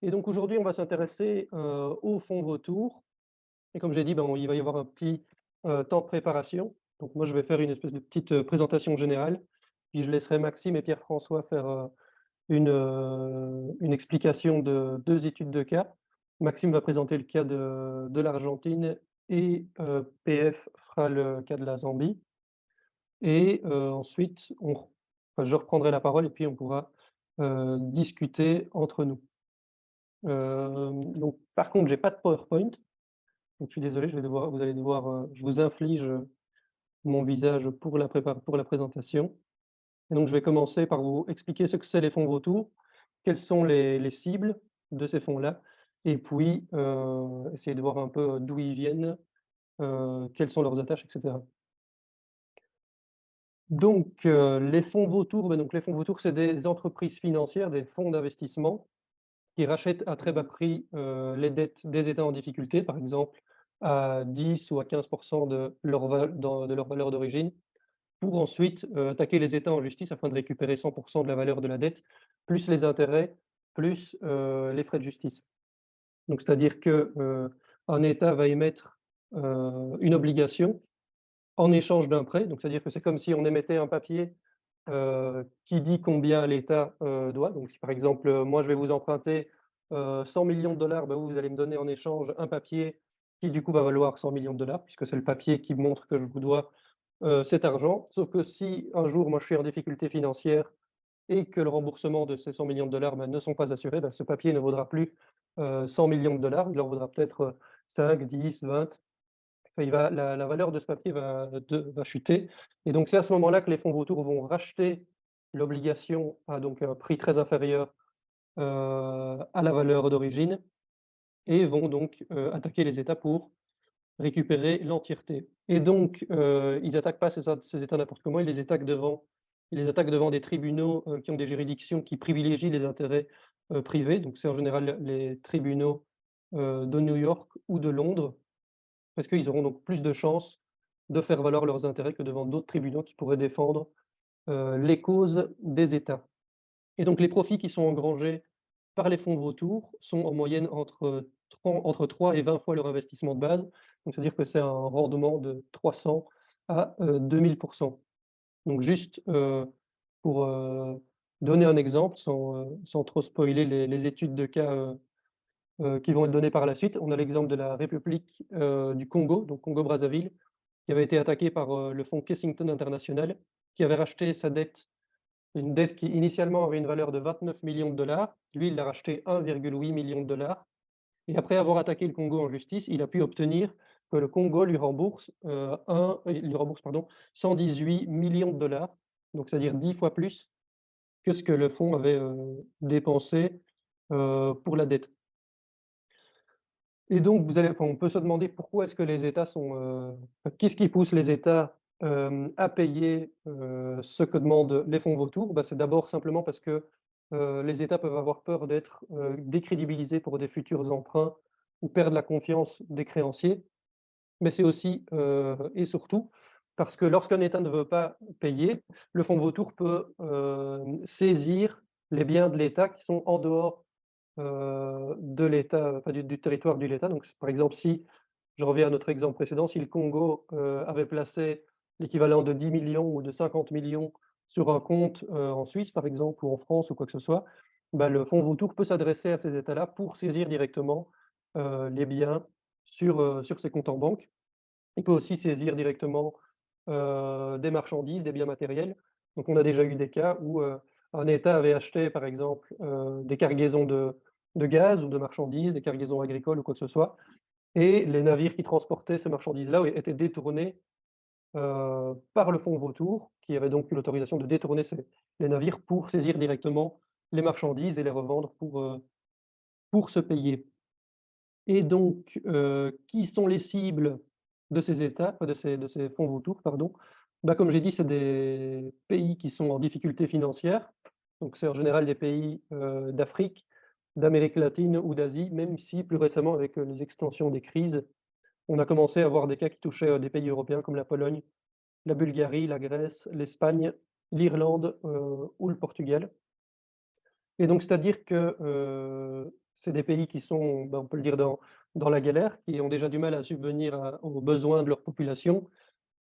Et donc aujourd'hui, on va s'intéresser, aux fonds vautours et comme j'ai dit, ben, il va y avoir un petit, temps de préparation. Donc moi, je vais faire une espèce de petite, présentation générale, puis je laisserai Maxime et Pierre-François faire, une explication de 2 études de cas. Maxime va présenter le cas de l'Argentine et PF fera le cas de la Zambie et ensuite je reprendrai la parole et puis on pourra, discuter entre nous. Donc par contre, j'ai pas de PowerPoint, donc je suis désolé, vous allez devoir, je vous inflige, mon visage pour la présentation et donc je vais commencer par vous expliquer ce que c'est les fonds vautours, quelles sont les cibles de ces fonds-là et puis, essayer de voir un peu d'où ils viennent, quelles sont leurs attaches et cetera. Donc, les fonds vautours, donc les fonds vautours, c'est des entreprises financières, des fonds d'investissement qui rachètent à très bas prix, les dettes des États en difficulté, par exemple à 10 ou à 15 de leur valeur d'origine, pour ensuite, attaquer les États en justice afin de récupérer 100 de la valeur de la dette, plus les intérêts, plus, les frais de justice. Donc c'est-à-dire que, un État va émettre, une obligation en échange d'un prêt, donc c'est-à-dire que c'est comme si on émettait un papier, qui dit combien l'État, doit. Donc si par exemple, moi je vais vous emprunter, 100 000 000 $, bah, vous allez me donner en échange un papier qui du coup va valoir 100 000 $, puisque c'est le papier qui montre que je vous dois, cet argent. Sauf que si un jour moi je suis en difficulté financière et que le remboursement de ces 100 000 $, bah, ne sont pas assurés, bah, ce papier ne vaudra plus, 100 000 $, il en vaudra peut-être, 5, 10, 20. Enfin, la valeur de ce papier va chuter et donc c'est à ce moment-là que les fonds vautours vont racheter l'obligation à donc un prix très inférieur, à la valeur d'origine et vont donc, attaquer les États pour récupérer l'entièreté et donc, ils attaquent pas ces États n'importe comment, ils les attaquent devant des tribunaux, qui ont des juridictions qui privilégient les intérêts, privés. Donc c'est en général les tribunaux, de New York ou de Londres parce qu'ils auront donc plus de chances de faire valoir leurs intérêts que devant d'autres tribunaux qui pourraient défendre, les causes des États. Et donc les profits qui sont engrangés par les fonds vautours sont en moyenne entre 3 et 20 fois leur investissement de base. Donc c'est-à-dire que c'est un rendement de 300 à 2000. Donc juste, pour, donner un exemple sans trop spoiler les études de cas, qui vont être données par la suite. On a l'exemple de la République, du Congo, donc Congo-Brazzaville, qui avait été attaqué par, le fonds Kensington International, qui avait racheté sa dette, une dette qui initialement avait une valeur de 29 millions de dollars. Lui, il l'a racheté 1,8 million de dollars et après avoir attaqué le Congo en justice, il a pu obtenir que le Congo lui rembourse, pardon, 118 millions de dollars, donc c'est-à-dire 10 fois plus que ce que le fonds avait, dépensé, pour la dette. Et donc on peut se demander pourquoi est-ce que les États qu'est-ce qui pousse les États, à payer, ce que demandent les fonds vautours? Bah, c'est d'abord simplement parce que, les États peuvent avoir peur d'être, décrédibilisés pour des futurs emprunts ou perdre la confiance des créanciers. Mais c'est aussi, et surtout parce que lorsqu'un État ne veut pas payer, le fonds vautour peut, saisir les biens de l'État qui sont en dehors, de l'État, enfin du territoire de l'État. Donc par exemple, si je reviens à notre exemple précédent, si le Congo, avait placé l'équivalent de 10 millions ou de 50 millions sur un compte, en Suisse par exemple ou en France ou quoi que ce soit, bah, le fonds vautour peut s'adresser à ces États-là pour saisir directement, les biens sur ces comptes en banque. Il peut aussi saisir directement, des marchandises, des biens matériels. Donc on a déjà eu des cas où, un État avait acheté par exemple, des cargaisons de gaz ou de marchandises, des cargaisons agricoles ou quoi que ce soit et les navires qui transportaient ces marchandises-là étaient détournés, par le fonds vautour, qui avait donc eu l'autorisation de détourner les navires pour saisir directement les marchandises et les revendre pour se payer. Et donc, qui sont les cibles de ces États, de ces fonds vautours, pardon? Bah, comme j'ai dit, c'est des pays qui sont en difficulté financière, donc c'est en général des pays, d'Afrique, d'Amérique latine ou d'Asie, même si plus récemment avec, les extensions des crises, on a commencé à voir des cas qui touchaient, des pays européens comme la Pologne, la Bulgarie, la Grèce, l'Espagne, l'Irlande, ou le Portugal. Et donc c'est-à-dire que, c'est des pays qui sont, on peut le dire dans la galère, qui ont déjà du mal à subvenir aux besoins de leur population,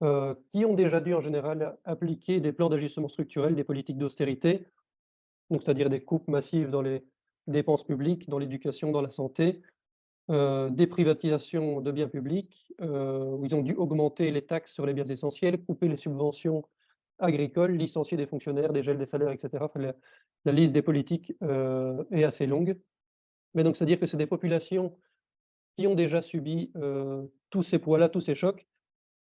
qui ont déjà dû en général appliquer des plans d'ajustement structurel, des politiques d'austérité, donc c'est-à-dire des coupes massives dans les dépenses publiques, dans l'éducation, dans la santé, des privatisations de biens publics, où ils ont dû augmenter les taxes sur les biens essentiels, couper les subventions agricoles, licencier des fonctionnaires, dégel des salaires et cetera. Enfin la liste des politiques, est assez longue. Mais donc c'est-à-dire que c'est des populations qui ont déjà subi, tous ces poids-là, tous ces chocs,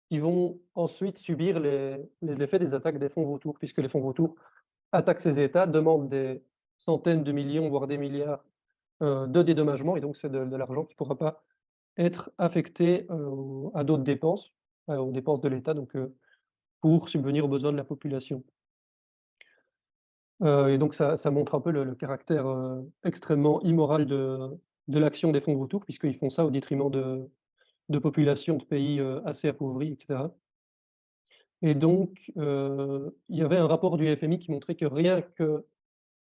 qui vont ensuite subir les effets des attaques des fonds vautours, puisque les fonds vautours attaquent ces États, demandent des centaines de millions, voire des milliards, de dédommagements et donc c'est de l'argent qui ne pourra pas être affecté, à d'autres dépenses, aux dépenses de l'État, donc pour subvenir aux besoins de la population. Et donc ça montre un peu le caractère, extrêmement immoral de l'action des fonds vautours, puisqu'ils font ça au détriment de populations de pays, assez appauvris et cetera. Et donc, il y avait un rapport du FMI qui montrait que rien que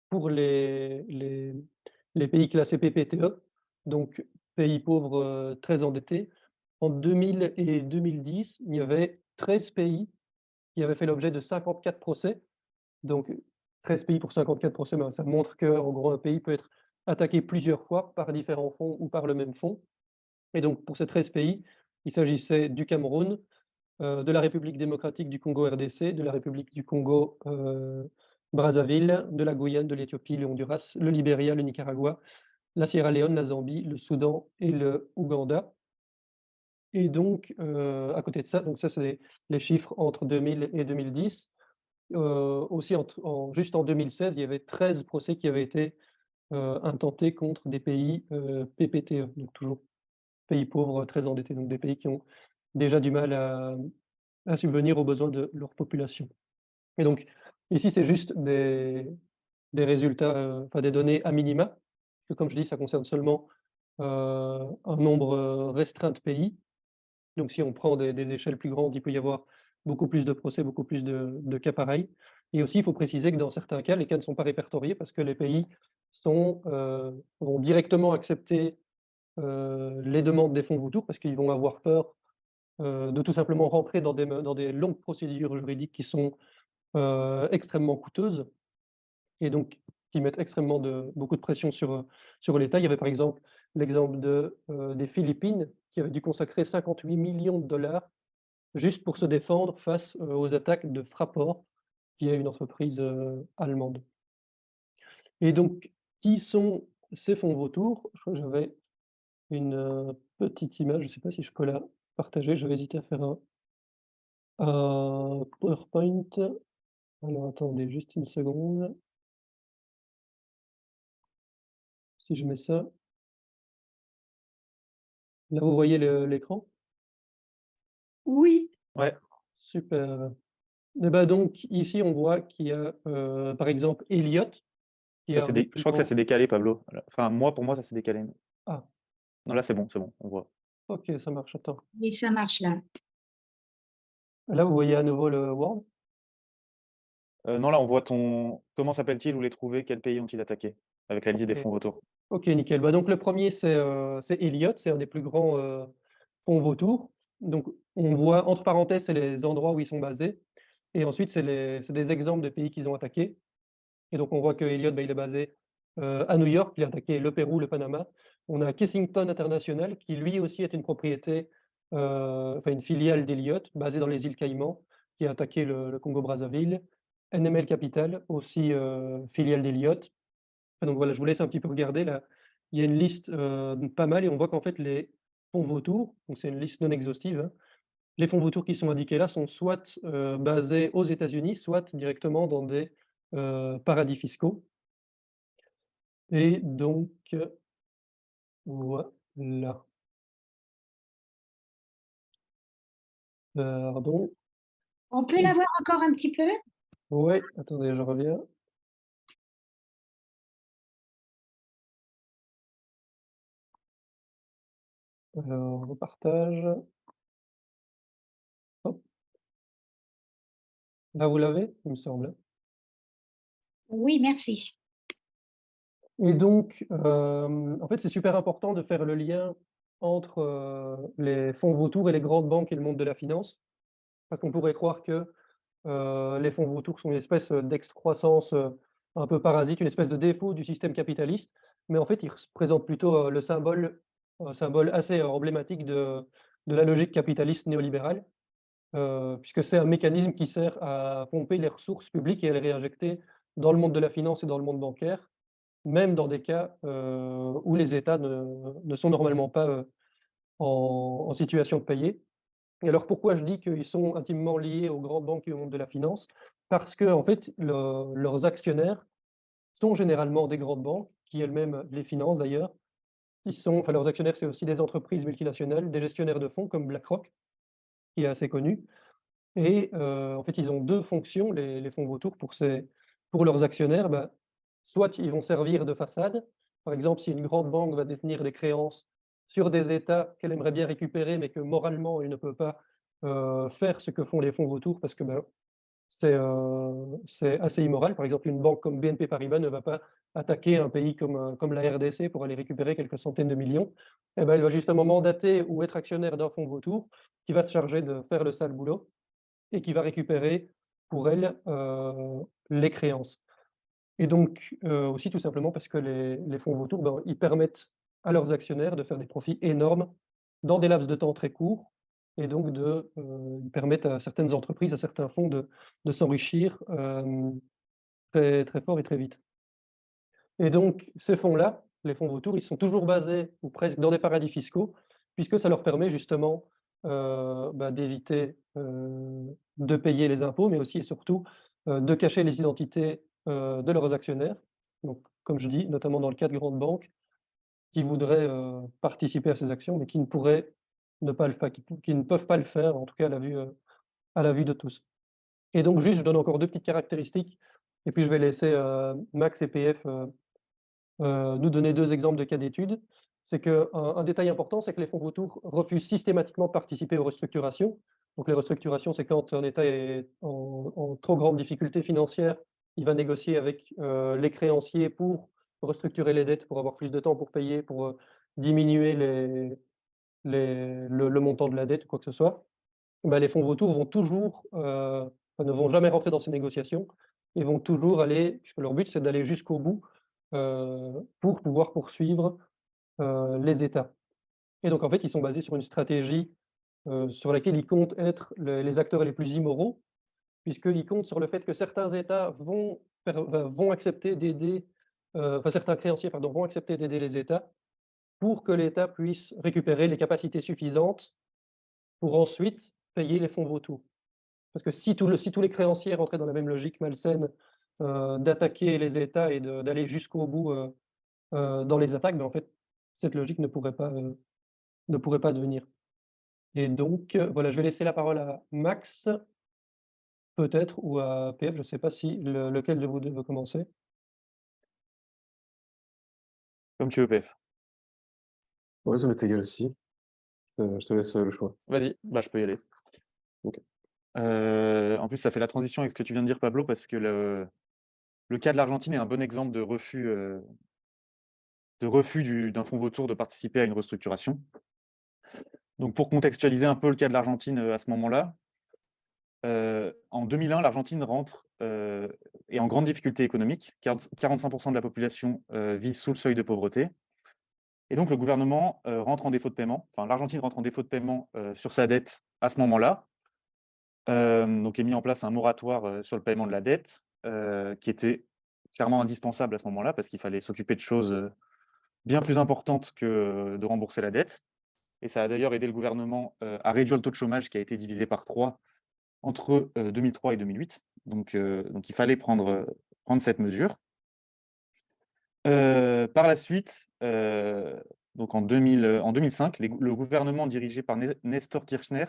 pour les pays classés PPTE, donc pays pauvres, très endettés, en 2000 et 2010, il y avait 13 pays qui avaient fait l'objet de 54 procès. Donc 13 pays pour 54 procès, ben, ça montre qu'en gros, un pays peut être attaqué plusieurs fois par différents fonds ou par le même fonds. Et donc pour ces 13 pays, il s'agissait du Cameroun, de la République démocratique du Congo RDC, de la République du Congo, Brazzaville, de la Guyane, de l'Éthiopie, le Honduras, le Libéria, le Nicaragua, la Sierra Leone, la Zambie, le Soudan et le Ouganda. Et donc, à côté de ça, donc ça c'est les chiffres entre 2000 et 2010. Aussi juste en 2016, il y avait 13 procès qui avaient été, intentés contre des pays, PPTE, donc toujours pays pauvres, très endettés, donc des pays qui ont déjà du mal à subvenir aux besoins de leur population. Et donc ici, c'est juste des résultats, enfin des données à minima, parce que comme je dis, ça concerne seulement, un nombre, restreint de pays. Donc si on prend des échelles plus grandes, il peut y avoir beaucoup plus de procès, beaucoup plus de cas pareils. Et aussi, il faut préciser que dans certains cas, les cas ne sont pas répertoriés parce que les pays vont directement accepter, les demandes des fonds vautours parce qu'ils vont avoir peur, de tout simplement rentrer dans des longues procédures juridiques qui sont, extrêmement coûteuses et donc qui mettent beaucoup de pression sur l'État. Il y avait par exemple l'exemple des Philippines qui avaient dû consacrer 58 millions de dollars juste pour se défendre face, aux attaques de Fraport, qui est une entreprise, allemande. Et donc, qui sont ces fonds vautours? Je crois que j'avais une, petite image, je ne sais pas si je peux la partager, j'avais hésité à faire un PowerPoint. Alors attendez juste une seconde, si je mets ça. Là, vous voyez l'écran? Oui, Ouais, Super. Et bah, donc ici, on voit qu'il y a, par exemple, Elliott, qui est ça un s'est des dé je plus crois que ça grands. s'est décalé Pablo. Enfin moi, pour moi, ça s'est décalé. Ah, Non, là, c'est bon, on voit. OK, ça marche, attends. oui, ça marche là. Là, vous voyez à nouveau le Word? Non, là, on voit ton comment s'appelle-t-il? Où les trouver? Quels pays ont-ils attaqué? Avec la liste des OK. fonds vautours. OK, nickel. Bah, donc le premier c'est Elliott, c'est un des plus grands, fonds vautours. Donc on voit entre parenthèses, c'est les endroits où ils sont basés et ensuite c'est des exemples de pays qu'ils ont attaqués et donc on voit que Elliott, bah, il est basé, à New York, il a attaqué le Pérou, le Panama. On a Kensington International qui lui aussi est une propriété, enfin une filiale d'Elliott basée dans les îles Caïmans, qui a attaqué le Congo-Brazzaville. NML Capital aussi, filiale d'Elliott. Ah donc voilà, je vous laisse un petit peu regarder là. Il y a une liste, pas mal et on voit qu'en fait les fonds vautours, donc c'est une liste non exhaustive, hein, les fonds vautours qui sont indiqués là sont soit, basés aux États-Unis, soit directement dans des, paradis fiscaux et donc, voilà. Pardon. On peut Et la voir encore un petit peu? ouais, attendez, je reviens. Alors, repartage. Hop, là vous l'avez? Il me semble, hein. Oui, merci. Et donc, en fait, c'est super important de faire le lien entre, les fonds vautours et les grandes banques et le monde de la finance. Parce qu'on pourrait croire que, les fonds vautours sont une espèce, d'excroissance, un peu parasite, une espèce de défaut du système capitaliste. Mais en fait, ils représentent plutôt, le symbole un symbole assez emblématique de la logique capitaliste néolibérale, puisque c'est un mécanisme qui sert à pomper les ressources publiques et à les réinjecter dans le monde de la finance et dans le monde bancaire, même dans des cas, où les États ne sont normalement pas, en situation de payer. Et alors pourquoi je dis qu'ils sont intimement liés aux grandes banques et au monde de la finance? Parce qu'en fait, leurs actionnaires sont généralement des grandes banques, qui elles-mêmes les financent d'ailleurs. Enfin, leurs actionnaires, c'est aussi des entreprises multinationales, des gestionnaires de fonds comme BlackRock, qui est assez connu. Et en fait, ils ont 2 fonctions, les fonds vautours pour leurs actionnaires. Bah, soit ils vont servir de façade. Par exemple, si une grande banque va détenir des créances sur des États qu'elle aimerait bien récupérer, mais que moralement elle ne peut pas, faire ce que font les fonds vautours parce que, ben, c'est assez immoral. Par exemple, une banque comme BNP Paribas ne va pas attaquer un pays comme la RDC pour aller récupérer quelques centaines de millions. Et ben, elle va justement mandater ou être actionnaire d'un fonds vautour qui va se charger de faire le sale boulot et qui va récupérer pour elle, les créances. Et donc, aussi tout simplement parce que les fonds vautours, ben, ils permettent à leurs actionnaires de faire des profits énormes dans des laps de temps très courts et donc ils permettent à certaines entreprises, à certains fonds de s'enrichir, très, très fort et très vite. Et donc ces fonds-là, les fonds vautours, ils sont toujours basés ou presque dans des paradis fiscaux, puisque ça leur permet justement, bah, d'éviter, de payer les impôts, mais aussi et surtout, de cacher les identités, de leurs actionnaires. Donc comme je dis, notamment dans le cas de grandes banques qui voudraient, participer à ces actions, mais qui ne pourraient ne pas le fa qui ne peuvent pas le faire, en tout cas à la vue de tous. Et donc juste, je donne encore 2 petites caractéristiques et puis je vais laisser, Max et PF, nous donner 2 exemples de cas d'études. C'est qu'un détail important, c'est que les fonds vautours refusent systématiquement de participer aux restructurations. Donc les restructurations, c'est quand un État est en trop grande difficulté financière, il va négocier avec, les créanciers pour restructurer les dettes, pour avoir plus de temps pour payer, pour, diminuer le montant de la dette ou quoi que ce soit. Bah, les fonds vautours vont toujours, enfin, ne vont jamais rentrer dans ces négociations et vont toujours aller puisque leur but, c'est d'aller jusqu'au bout, pour pouvoir poursuivre, les États. Et donc en fait, ils sont basés sur une stratégie, sur laquelle ils comptent être les acteurs les plus immoraux, puisqu'ils comptent sur le fait que certains États vont accepter d'aider, enfin certains créanciers, pardon, vont accepter d'aider les États pour que l'État puisse récupérer les capacités suffisantes pour ensuite payer les fonds vautours. Parce que si tous les créanciers rentraient dans la même logique malsaine, d'attaquer les États et d'aller jusqu'au bout, dans les attaques, ben, en fait, cette logique ne pourrait pas devenir. Et donc, voilà, je vais laisser la parole à Max, peut-être, ou à PF, je ne sais pas si lequel de vous 2 veut commencer? Comme tu veux, PF. Ouais, ça m'est égal aussi. Je te laisse, le choix. Vas-y, bah, je peux y aller. OK. En plus, ça fait la transition avec ce que tu viens de dire, Pablo, parce que le cas de l'Argentine est un bon exemple de refus d'un fonds vautour de participer à une restructuration. Donc pour contextualiser un peu le cas de l'Argentine, à ce moment-là, en 2001, l'Argentine est en grande difficulté économique. 45% de la population, vit sous le seuil de pauvreté et donc le gouvernement, rentre en défaut de paiement. Enfin, l'Argentine rentre en défaut de paiement, sur sa dette à ce moment-là. Donc est mis en place un moratoire, sur le paiement de la dette, qui était clairement indispensable à ce moment-là parce qu'il fallait s'occuper de choses, bien plus importantes que, de rembourser la dette et ça a d'ailleurs aidé le gouvernement, à réduire le taux de chômage qui a été divisé par 3 entre, 2003 et 2008. Donc il fallait prendre cette mesure. Par la suite, donc en 2005, le gouvernement dirigé par Néstor Kirchner,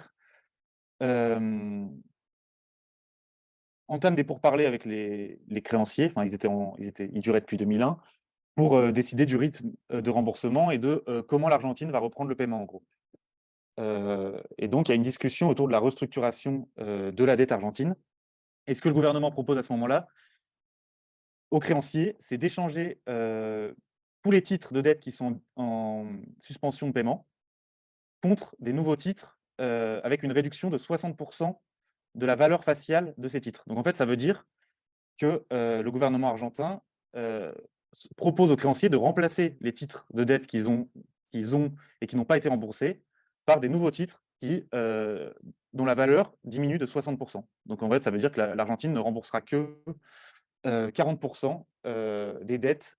entame des pourparlers avec les créanciers, enfin ils duraient depuis 2001, pour, décider du rythme, de remboursement et de, comment l'Argentine va reprendre le paiement en gros. Et donc il y a une discussion autour de la restructuration, de la dette argentine et ce que le gouvernement propose à ce moment-là, aux créanciers, c'est d'échanger tous les titres de dette qui sont en suspension de paiement contre des nouveaux titres avec une réduction de 60% de la valeur faciale de ces titres. Donc en fait, ça veut dire que le gouvernement argentin propose aux créanciers de remplacer les titres de dette qu'ils ont et qui n'ont pas été remboursés par des nouveaux titres dont la valeur diminue de 60%. Donc en fait, ça veut dire que l'Argentine ne remboursera que 40% des dettes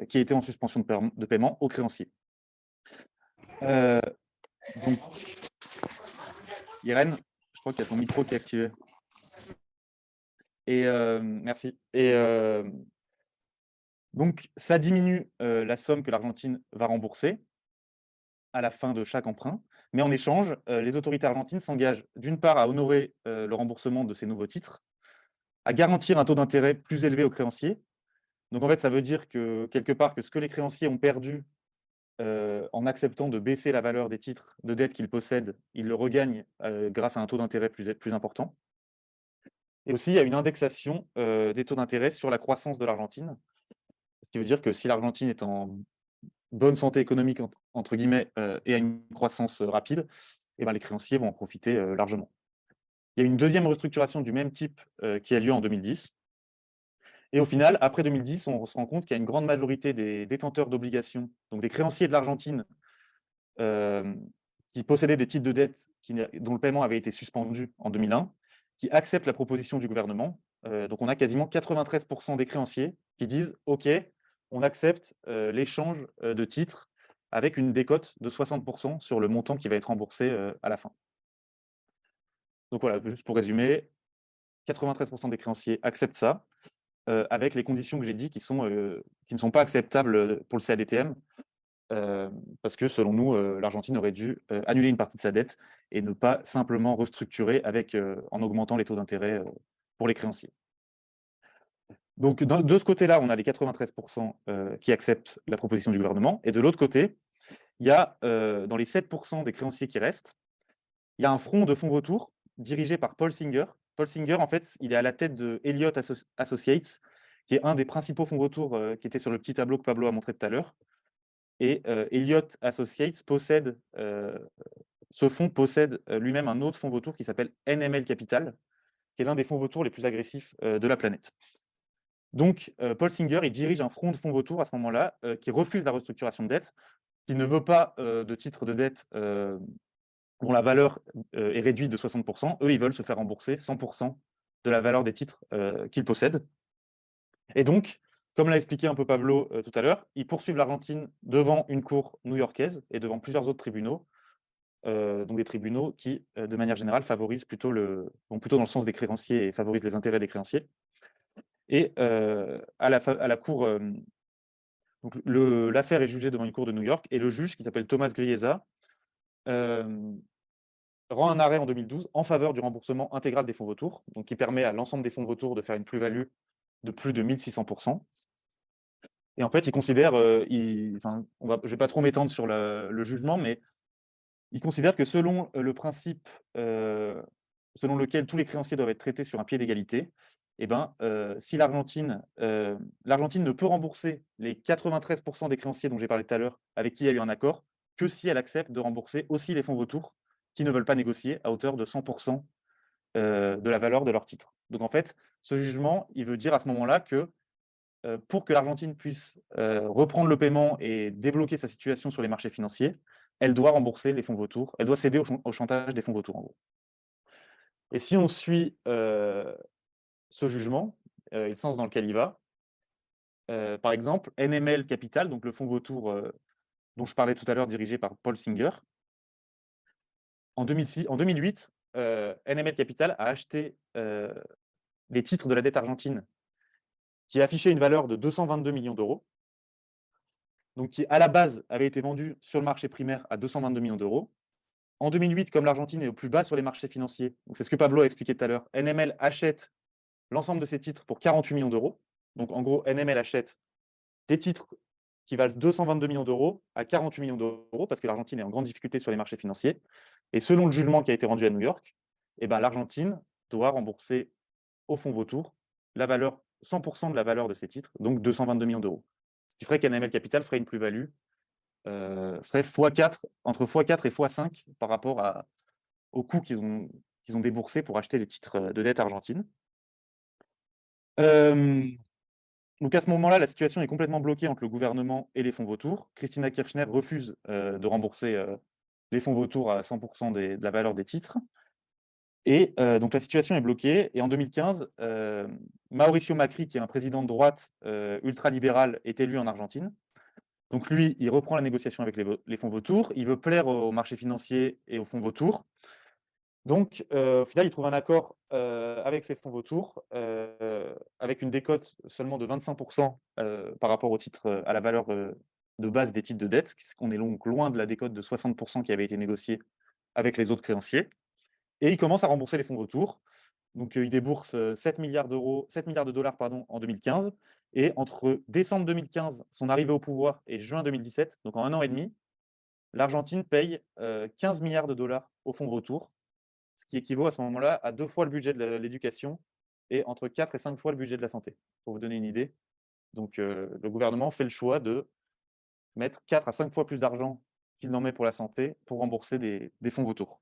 qui étaient en suspension de paiement aux créanciers. Donc, Irène, je crois qu'il y a ton micro qui est activé. Et merci. Et donc, ça diminue la somme que l'Argentine va rembourser à la fin de chaque emprunt. Mais en échange, les autorités argentines s'engagent d'une part à honorer le remboursement de ces nouveaux titres, à garantir un taux d'intérêt plus élevé aux créanciers. Donc en fait, ça veut dire que quelque part que ce que les créanciers ont perdu en acceptant de baisser la valeur des titres de dette qu'ils possèdent, ils le regagnent grâce à un taux d'intérêt plus important. Et aussi, il y a une indexation des taux d'intérêt sur la croissance de l'Argentine, ce qui veut dire que si l'Argentine est en bonne santé économique, entre guillemets, et a une croissance rapide, eh ben, les créanciers vont en profiter largement. Il y a une deuxième restructuration du même type qui a lieu en 2010. Et au final, après 2010, on se rend compte qu'il y a une grande majorité des détenteurs d'obligations, donc des créanciers de l'Argentine, qui possédaient des titres de dette dont le paiement avait été suspendu en 2001, qui acceptent la proposition du gouvernement. Donc on a quasiment 93% des créanciers qui disent « Ok, on accepte l'échange de titres avec une décote de 60% sur le montant qui va être remboursé à la fin. » Donc voilà, juste pour résumer, 93% des créanciers acceptent ça, avec les conditions que j'ai dit qui ne sont pas acceptables pour le CADTM, parce que selon nous, l'Argentine aurait dû annuler une partie de sa dette et ne pas simplement restructurer en augmentant les taux d'intérêt pour les créanciers. Donc de ce côté-là, on a les 93% qui acceptent la proposition du gouvernement, et de l'autre côté, il y a dans les 7% des créanciers qui restent, il y a un front de fonds vautours dirigé par Paul Singer. Paul Singer, en fait, il est à la tête de Elliott Associates, qui est un des principaux fonds vautours qui était sur le petit tableau que Pablo a montré tout à l'heure. Et Elliott Associates possède, ce fonds possède lui-même un autre fonds vautour qui s'appelle NML Capital, qui est l'un des fonds vautours les plus agressifs de la planète. Donc, Paul Singer, il dirige un front de fonds vautours à ce moment-là qui refuse la restructuration de dette, qui ne veut pas de titres de dette dont la valeur est réduite de 60%. Eux, ils veulent se faire rembourser 100% de la valeur des titres qu'ils possèdent. Et donc, comme l'a expliqué un peu Pablo tout à l'heure, ils poursuivent l'Argentine devant une cour new-yorkaise et devant plusieurs autres tribunaux, donc des tribunaux qui, de manière générale, favorisent vont plutôt dans le sens des créanciers et favorisent les intérêts des créanciers. Et à la cour, donc l'affaire est jugée devant une cour de New York, et le juge, qui s'appelle Thomas Griesa, rend un arrêt en 2012 en faveur du remboursement intégral des fonds vautours, donc qui permet à l'ensemble des fonds vautours de faire une plus-value de plus de 1600%. Et en fait, il considère, je ne vais pas trop m'étendre sur le jugement, mais il considère que selon le principe selon lequel tous les créanciers doivent être traités sur un pied d'égalité, eh ben, si l'Argentine ne peut rembourser les 93% des créanciers dont j'ai parlé tout à l'heure, avec qui il y a eu un accord, que si elle accepte de rembourser aussi les fonds vautours qui ne veulent pas négocier à hauteur de 100% de la valeur de leur titre. Donc en fait, ce jugement, il veut dire à ce moment-là que pour que l'Argentine puisse reprendre le paiement et débloquer sa situation sur les marchés financiers, elle doit rembourser les fonds vautours, elle doit céder au chantage des fonds vautours, en gros. Et si on suit ce jugement, et le sens dans lequel il va, par exemple, NML Capital, donc le fonds vautour dont je parlais tout à l'heure, dirigé par Paul Singer, en 2008, NML Capital a acheté les titres de la dette argentine qui affichaient une valeur de 222 millions d'euros, donc qui à la base avait été vendu sur le marché primaire à 222 millions d'euros. En 2008, comme l'Argentine est au plus bas sur les marchés financiers, c'est ce que Pablo a expliqué tout à l'heure, NML achète l'ensemble de ces titres pour 48 millions d'euros. Donc en gros, NML achète des titres qui valent 222 millions d'euros à 48 millions d'euros parce que l'Argentine est en grande difficulté sur les marchés financiers. Et selon le jugement qui a été rendu à New York, eh ben, l'Argentine doit rembourser au fonds vautour la valeur 100% de la valeur de ces titres, donc 222 millions d'euros. Ce qui ferait qu'NML Capital ferait une plus-value, ferait x4, entre x4 et x5 par rapport au coût qu'ils ont déboursé pour acheter les titres de dette argentine. Donc à ce moment-là, la situation est complètement bloquée entre le gouvernement et les fonds vautours. Christina Kirchner refuse de rembourser les fonds vautours à 100% de la valeur des titres. Et donc la situation est bloquée. Et en 2015, Mauricio Macri, qui est un président de droite ultralibéral, est élu en Argentine. Donc lui, il reprend la négociation avec les fonds vautours. Il veut plaire aux marchés financiers et aux fonds vautours. Donc, au final, il trouve un accord avec ces fonds vautours, avec une décote seulement de 25% par rapport au titre, à la valeur de base des titres de dette, puisqu'on est donc loin de la décote de 60% qui avait été négociée avec les autres créanciers. Et il commence à rembourser les fonds vautours. Donc, il débourse 7 milliards de dollars pardon, en 2015. Et entre décembre 2015, son arrivée au pouvoir, et juin 2017, donc en 1 an et demi, l'Argentine paye 15 milliards de dollars aux fonds vautours, ce qui équivaut à ce moment-là à 2 fois le budget de l'éducation et entre 4 et 5 fois le budget de la santé, pour vous donner une idée. Donc, le gouvernement fait le choix de mettre 4 à 5 fois plus d'argent qu'il n'en met pour la santé pour rembourser des fonds vautours.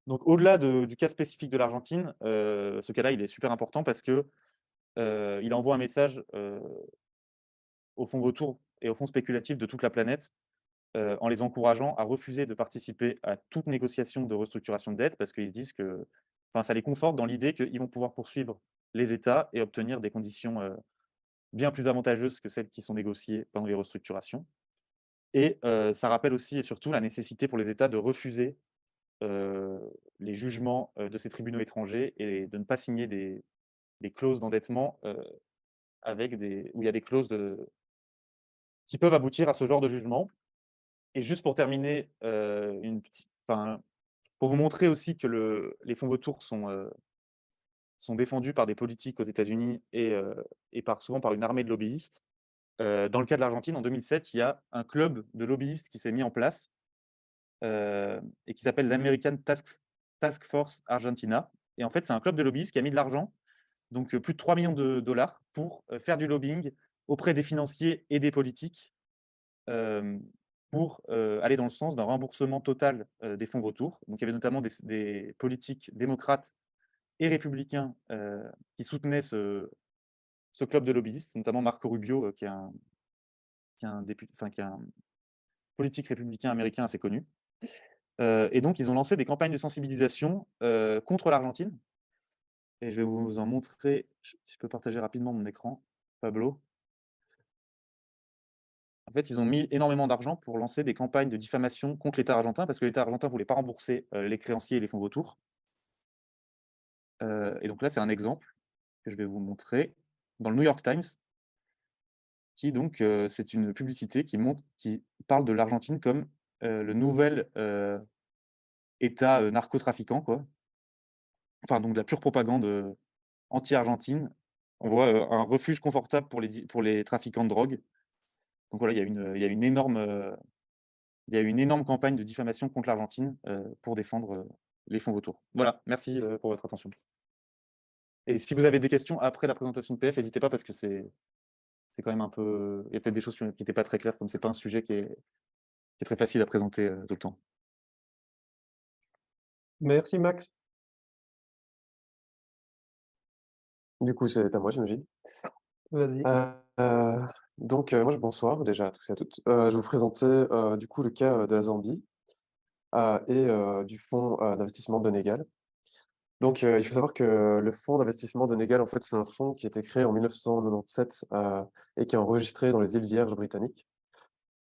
Donc, au-delà du cas spécifique de l'Argentine, ce cas-là, il est super important parce que il envoie un message aux fonds vautours et aux fonds spéculatifs de toute la planète en les encourageant à refuser de participer à toute négociation de restructuration de dette parce qu'ils se disent que ça les conforte dans l'idée qu'ils vont pouvoir poursuivre les États et obtenir des conditions bien plus avantageuses que celles qui sont négociées pendant les restructurations. Et ça rappelle aussi et surtout la nécessité pour les États de refuser les jugements de ces tribunaux étrangers et de ne pas signer des clauses d'endettement où il y a des clauses qui peuvent aboutir à ce genre de jugement. Et juste pour terminer, pour vous montrer aussi que les fonds vautours sont défendus par des politiques aux États-Unis et souvent par une armée de lobbyistes. Dans le cas de l'Argentine, en 2007, il y a un club de lobbyistes qui s'est mis en place et qui s'appelle l'American Task Force Argentina. Et en fait, c'est un club de lobbyistes qui a mis de l'argent, donc plus de 3 millions de dollars, pour faire du lobbying auprès des financiers et des politiques pour aller dans le sens d'un remboursement total des fonds vautours. Donc, il y avait notamment des politiques démocrates et républicains qui soutenaient ce club de lobbyistes, notamment Marco Rubio, qui est un politique républicain américain assez connu. Et donc, ils ont lancé des campagnes de sensibilisation contre l'Argentine. Et je vais vous en montrer, si je peux partager rapidement mon écran, Pablo. En fait, ils ont mis énormément d'argent pour lancer des campagnes de diffamation contre l'État argentin, parce que l'État argentin ne voulait pas rembourser les créanciers et les fonds vautours. Et donc là, c'est un exemple que je vais vous montrer dans le New York Times, qui donc, c'est une publicité qui parle de l'Argentine comme le nouvel État narcotrafiquant, quoi. Enfin, donc de la pure propagande anti-Argentine. On voit un refuge confortable pour les trafiquants de drogue. Donc voilà, il y a une énorme campagne de diffamation contre l'Argentine pour défendre les fonds vautours. Voilà, merci pour votre attention. Et si vous avez des questions après la présentation de PF, n'hésitez pas parce que c'est quand même un peu... Il y a peut-être des choses qui n'étaient pas très claires, comme ce n'est pas un sujet qui est très facile à présenter tout le temps. Merci Max. Du coup, c'est à moi, j'imagine. Vas-y. Donc, moi, bonsoir déjà à tous et à toutes. Je vais vous présenter du coup le cas de la Zambie et du fonds d'investissement Donegal. Donc, il faut savoir que le fonds d'investissement Donegal, en fait, c'est un fonds qui a été créé en 1997 et qui est enregistré dans les îles Vierges britanniques.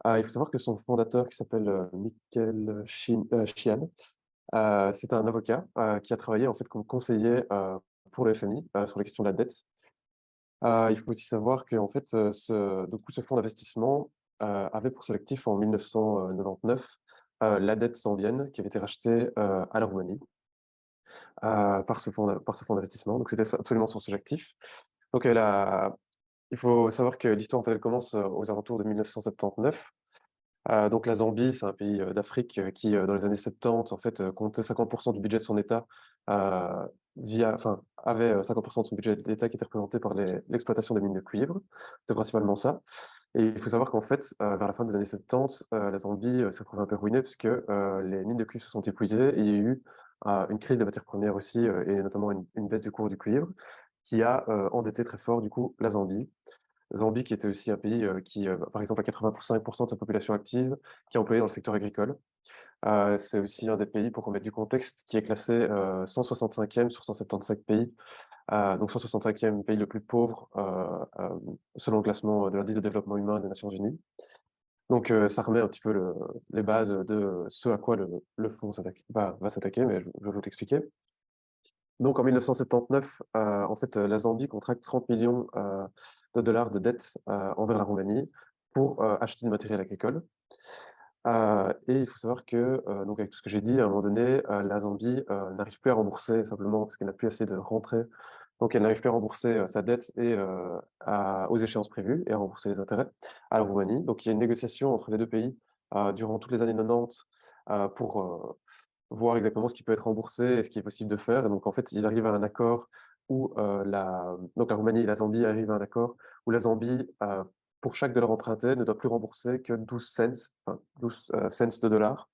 Il faut savoir que son fondateur, qui s'appelle Michael Sheehan, c'est un avocat qui a travaillé en fait comme conseiller pour le FMI sur les questions de la dette. Il faut aussi savoir qu'en fait, ce fonds d'investissement avait pour seul actif en 1999 la dette zambienne qui avait été rachetée à la Roumanie par ce fonds d'investissement. Donc c'était absolument son seul actif. Donc il faut savoir que l'histoire en fait, elle commence aux alentours de 1979. Donc la Zambie, c'est un pays d'Afrique qui, dans les années 70, en fait, comptait 50% du budget de son État avait 50% de son budget d'État qui était représenté par l'exploitation des mines de cuivre. C'était principalement ça. Et il faut savoir qu'en fait, vers la fin des années 70, la Zambie s'est retrouvée un peu ruinée puisque les mines de cuivre se sont épuisées et il y a eu une crise des matières premières aussi, et notamment une baisse du cours du cuivre qui a endetté très fort du coup la Zambie. Zambie qui était aussi un pays qui, par exemple, a 85% de sa population active qui est employée dans le secteur agricole. C'est aussi un des pays, pour remettre du contexte, qui est classé 165e sur 175 pays. Donc 165e pays le plus pauvre selon le classement de l'indice de développement humain des Nations Unies. Donc ça remet un petit peu les bases de ce à quoi le fonds va s'attaquer, mais je vais vous l'expliquer. Donc en 1979, en fait, la Zambie contracte 30 millions de dollars de dettes envers la Roumanie pour acheter du matériel agricole. Et il faut savoir que, donc avec tout ce que j'ai dit, à un moment donné, la Zambie n'arrive plus à rembourser simplement parce qu'elle n'a plus assez de rentrées. Donc elle n'arrive plus à rembourser sa dette et aux échéances prévues et à rembourser les intérêts à la Roumanie. Donc il y a une négociation entre les deux pays durant toutes les années 90 pour voir exactement ce qui peut être remboursé et ce qui est possible de faire. Et donc en fait, ils arrivent à un accord où donc la Roumanie et la Zambie arrivent à un accord où la Zambie pour chaque dollar emprunté, ne doit plus rembourser que 12 cents, enfin 12 cents de dollars.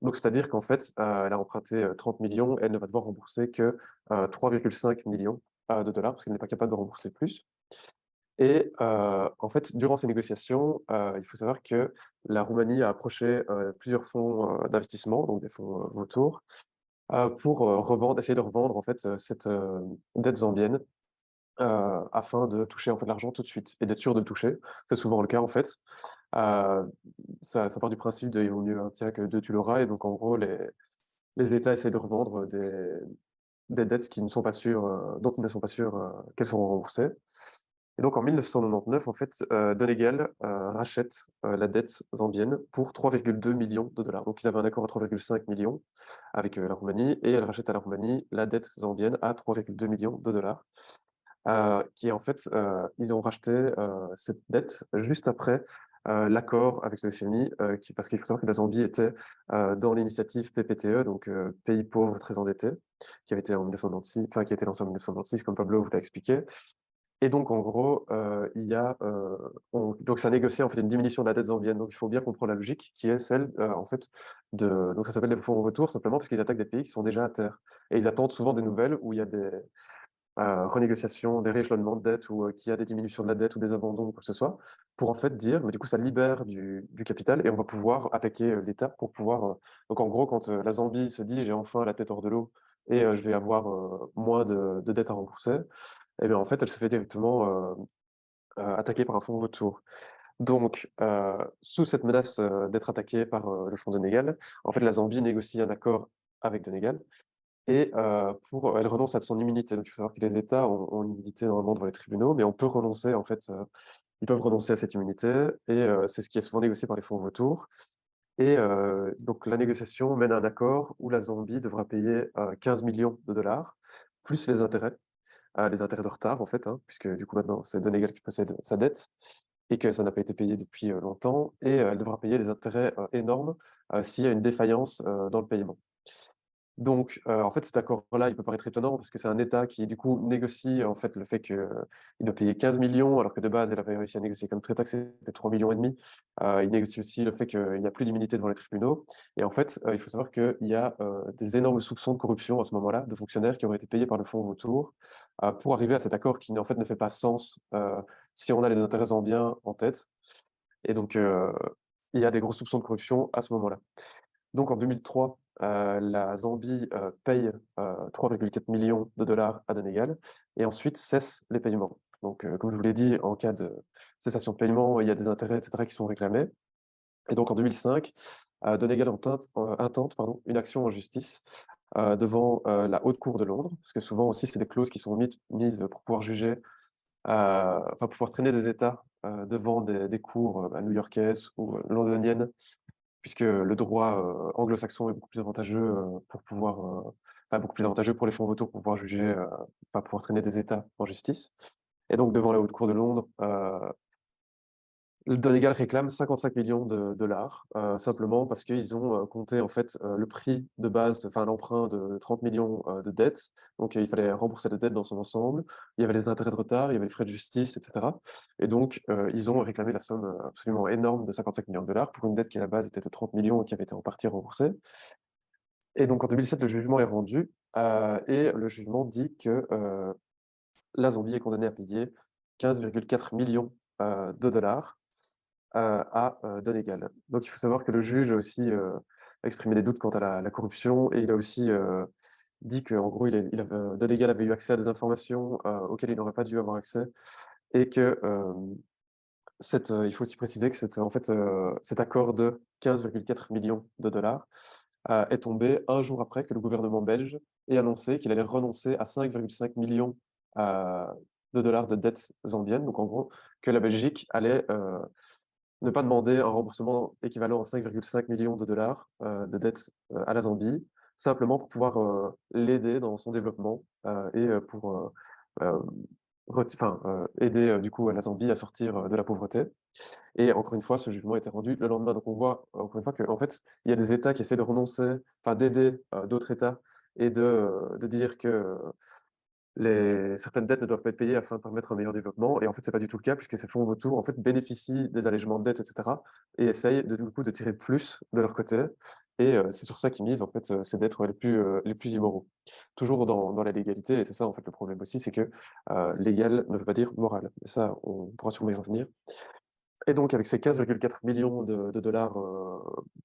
Donc, c'est-à-dire qu'en fait, elle a emprunté 30 millions, elle ne va devoir rembourser que 3,5 millions de dollars, parce qu'elle n'est pas capable de rembourser plus. Et en fait, durant ces négociations, il faut savoir que la Roumanie a approché plusieurs fonds d'investissement, donc des fonds vautours, pour essayer de revendre en fait cette dette zambienne afin de toucher en fait l'argent tout de suite et d'être sûr de le toucher. C'est souvent le cas en fait. Euh, ça part du principe de il vaut mieux un tien que deux tu l'auras, et donc en gros les États essaient de revendre des dettes qui ne sont pas sûres, dont ils ne sont pas sûrs qu'elles seront remboursées. Et donc en 1999, en fait, Donegal rachète la dette zambienne pour 3,2 millions de dollars. Donc ils avaient un accord à 3,5 millions avec la Roumanie, et elle rachète à la Roumanie la dette zambienne à 3,2 millions de dollars. Qui est en fait, ils ont racheté cette dette juste après l'accord avec le FMI, parce qu'il faut savoir que la Zambie était dans l'initiative PPTE, donc pays pauvre très endetté, qui avait été en 1996, enfin qui a été lancé en 1996, comme Pablo vous l'a expliqué. Et donc en gros, donc ça négocié en fait une diminution de la dette zambienne. Donc il faut bien comprendre la logique qui est celle en fait donc ça s'appelle les fonds en retour simplement parce qu'ils attaquent des pays qui sont déjà à terre. Et ils attendent souvent des nouvelles où il y a des renégociation, des rééchelonnements de dette ou qu'il y a des diminutions de la dette ou des abandons ou quoi que ce soit, pour en fait dire, mais du coup ça libère du capital et on va pouvoir attaquer l'État pour pouvoir... Donc en gros, quand la Zambie se dit j'ai enfin la tête hors de l'eau et je vais avoir moins de dettes à rembourser, et bien en fait elle se fait directement attaquer par un fonds vautour. Donc, sous cette menace d'être attaquée par le fonds Donegal, en fait la Zambie négocie un accord avec Donegal et elle renonce à son immunité. Donc il faut savoir que les États ont une immunité normalement devant les tribunaux, mais on peut renoncer en fait, ils peuvent renoncer à cette immunité et c'est ce qui est souvent négocié par les fonds vautours. Et donc la négociation mène à un accord où la Zambie devra payer 15 millions de dollars, plus les intérêts de retard en fait, hein, puisque du coup maintenant c'est Donegal qui possède sa dette et que ça n'a pas été payé depuis longtemps, et elle devra payer des intérêts énormes s'il y a une défaillance dans le paiement. Donc, en fait, cet accord-là, il peut paraître étonnant parce que c'est un État qui, du coup, négocie en fait le fait qu'il doit payer 15 millions, alors que de base, elle avait réussi à négocier comme très taxé, c'était 3,5 millions. Il négocie aussi le fait qu'il n'y a plus d'immunité devant les tribunaux. Et en fait, il faut savoir qu'il y a des énormes soupçons de corruption à ce moment-là, de fonctionnaires qui auraient été payés par le fonds vautour pour arriver à cet accord qui, en fait, ne fait pas sens si on a les intérêts zambiens en tête. Et donc, il y a des gros soupçons de corruption à ce moment-là. Donc en 2003, la Zambie paye 3,4 millions de dollars à Donegal et ensuite cesse les paiements. Donc, comme je vous l'ai dit, en cas de cessation de paiement, il y a des intérêts, etc., qui sont réclamés. Et donc en 2005, Donegal intente une action en justice devant la Haute Cour de Londres, parce que souvent aussi, c'est des clauses qui sont mises pour pouvoir juger, enfin pouvoir traîner des États devant des cours new-yorkaises ou londoniennes, puisque le droit anglo-saxon est beaucoup plus avantageux pour pouvoir, beaucoup plus avantageux pour les fonds vautours pour pouvoir juger, enfin pouvoir traîner des États en justice. Et donc devant la Haute Cour de Londres, Le Donegal réclame 55 millions de dollars, simplement parce qu'ils ont compté en fait le prix de base, enfin l'emprunt de 30 millions de dettes. Donc il fallait rembourser la dette dans son ensemble. Il y avait les intérêts de retard, il y avait les frais de justice, etc. Et donc ils ont réclamé la somme absolument énorme de 55 millions de dollars pour une dette qui à la base était de 30 millions et qui avait été en partie remboursée. Et donc en 2007, le jugement est rendu et le jugement dit que la Zambie est condamnée à payer 15,4 millions de dollars à Donegal. Donc il faut savoir que le juge a aussi exprimé des doutes quant à la corruption et il a aussi dit qu'en gros, Donegal avait eu accès à des informations auxquelles il n'aurait pas dû avoir accès et que il faut aussi préciser que cet accord de 15,4 millions de dollars est tombé un jour après que le gouvernement belge ait annoncé qu'il allait renoncer à 5,5 millions de dollars de dettes zambiennes. Donc en gros, que la Belgique allait ne pas demander un remboursement équivalent à 5,5 millions de dollars de dettes à la Zambie, simplement pour pouvoir l'aider dans son développement et pour aider du coup la Zambie à sortir de la pauvreté. Et encore une fois, ce jugement a été rendu le lendemain. Donc on voit encore une fois qu'en fait, il y a des États qui essaient de renoncer, enfin d'aider d'autres États et de dire que certaines dettes ne doivent pas être payées afin de permettre un meilleur développement. Et en fait, c'est pas du tout le cas, puisque ces fonds vautours en fait, bénéficient des allègements de dettes, etc. et essayent du coup de tirer plus de leur côté. Et c'est sur ça qu'ils misent en fait, ces dettes les plus immoraux. Toujours dans la légalité, et c'est ça en fait le problème aussi, c'est que légal ne veut pas dire moral. Et ça, on pourra sûrement y revenir. Et donc, avec ces 15,4 millions de dollars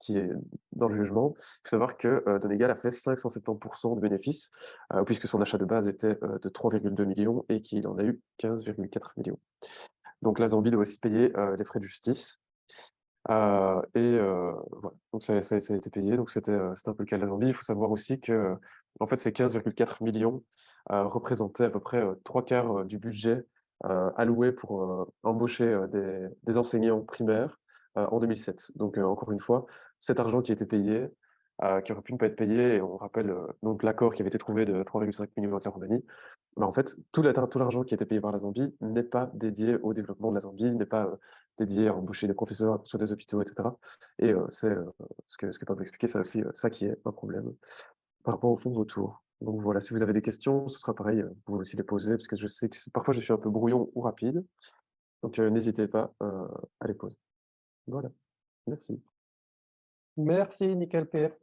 qui est dans le jugement, il faut savoir que Donegal a fait 570% de bénéfices, puisque son achat de base était de 3,2 millions et qu'il en a eu 15,4 millions. Donc la Zambie doit aussi payer les frais de justice. Voilà, donc ça a été payé, donc c'était un peu le cas de la Zambie. Il faut savoir aussi que en fait, ces 15,4 millions représentaient à peu près 3/4 du budget alloué pour embaucher des enseignants primaires en 2007. Donc encore une fois, cet argent qui a été payé, qui aurait pu ne pas être payé, et on rappelle donc l'accord qui avait été trouvé de 3,5 millions avec la Roumanie, mais en fait, tout l'argent qui a été payé par la Zambie n'est pas dédié au développement de la Zambie, n'est pas dédié à embaucher des professeurs, sur des hôpitaux, etc. Et c'est ce que Pablo expliquait, c'est aussi ça qui est un problème par rapport au fonds de vautour. Donc voilà, si vous avez des questions, ce sera pareil, vous pouvez aussi les poser, parce que je sais que parfois je suis un peu brouillon ou rapide, donc n'hésitez pas à les poser. Voilà, merci. Merci, nickel Pierre.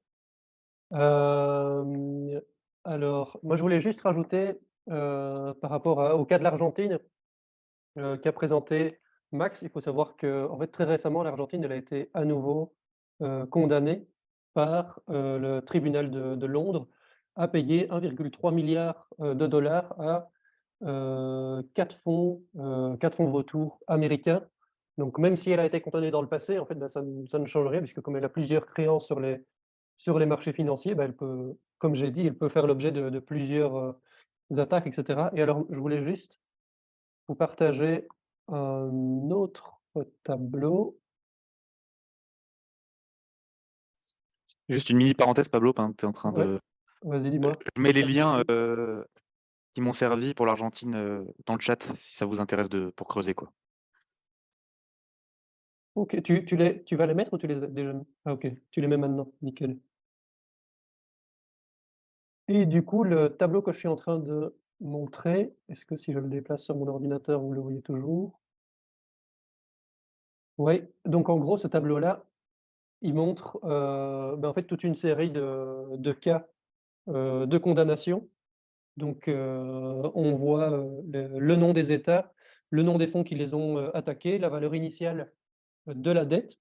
Alors, moi je voulais juste rajouter par rapport au cas de l'Argentine qu'a présenté Max. Il faut savoir que en fait, très récemment, l'Argentine elle a été à nouveau condamnée par le tribunal de Londres à payer 1,3 milliard de dollars à 4 fonds vautours américains. Donc même si elle a été condamnée dans le passé, en fait, bah, ça ne change rien puisque comme elle a plusieurs créances sur les marchés financiers, bah, elle peut, comme j'ai dit, elle peut faire l'objet de plusieurs attaques, etc. Et alors, je voulais juste vous partager un autre tableau. Juste une mini parenthèse, Pablo, tu es en train Ouais, de. vas-y, dis-moi. Je mets les liens qui m'ont servi pour l'Argentine dans le chat, si ça vous intéresse pour creuser, quoi. Ok, tu vas les mettre ou tu les as déjà mis? Ah ok, tu les mets maintenant, nickel. Et du coup, le tableau que je suis en train de montrer, est-ce que si je le déplace sur mon ordinateur, vous le voyez toujours? Oui, donc en gros, ce tableau-là, il montre en fait toute une série de cas de condamnation. Donc, on voit le nom des États, le nom des fonds qui les ont attaqués, la valeur initiale de la dette.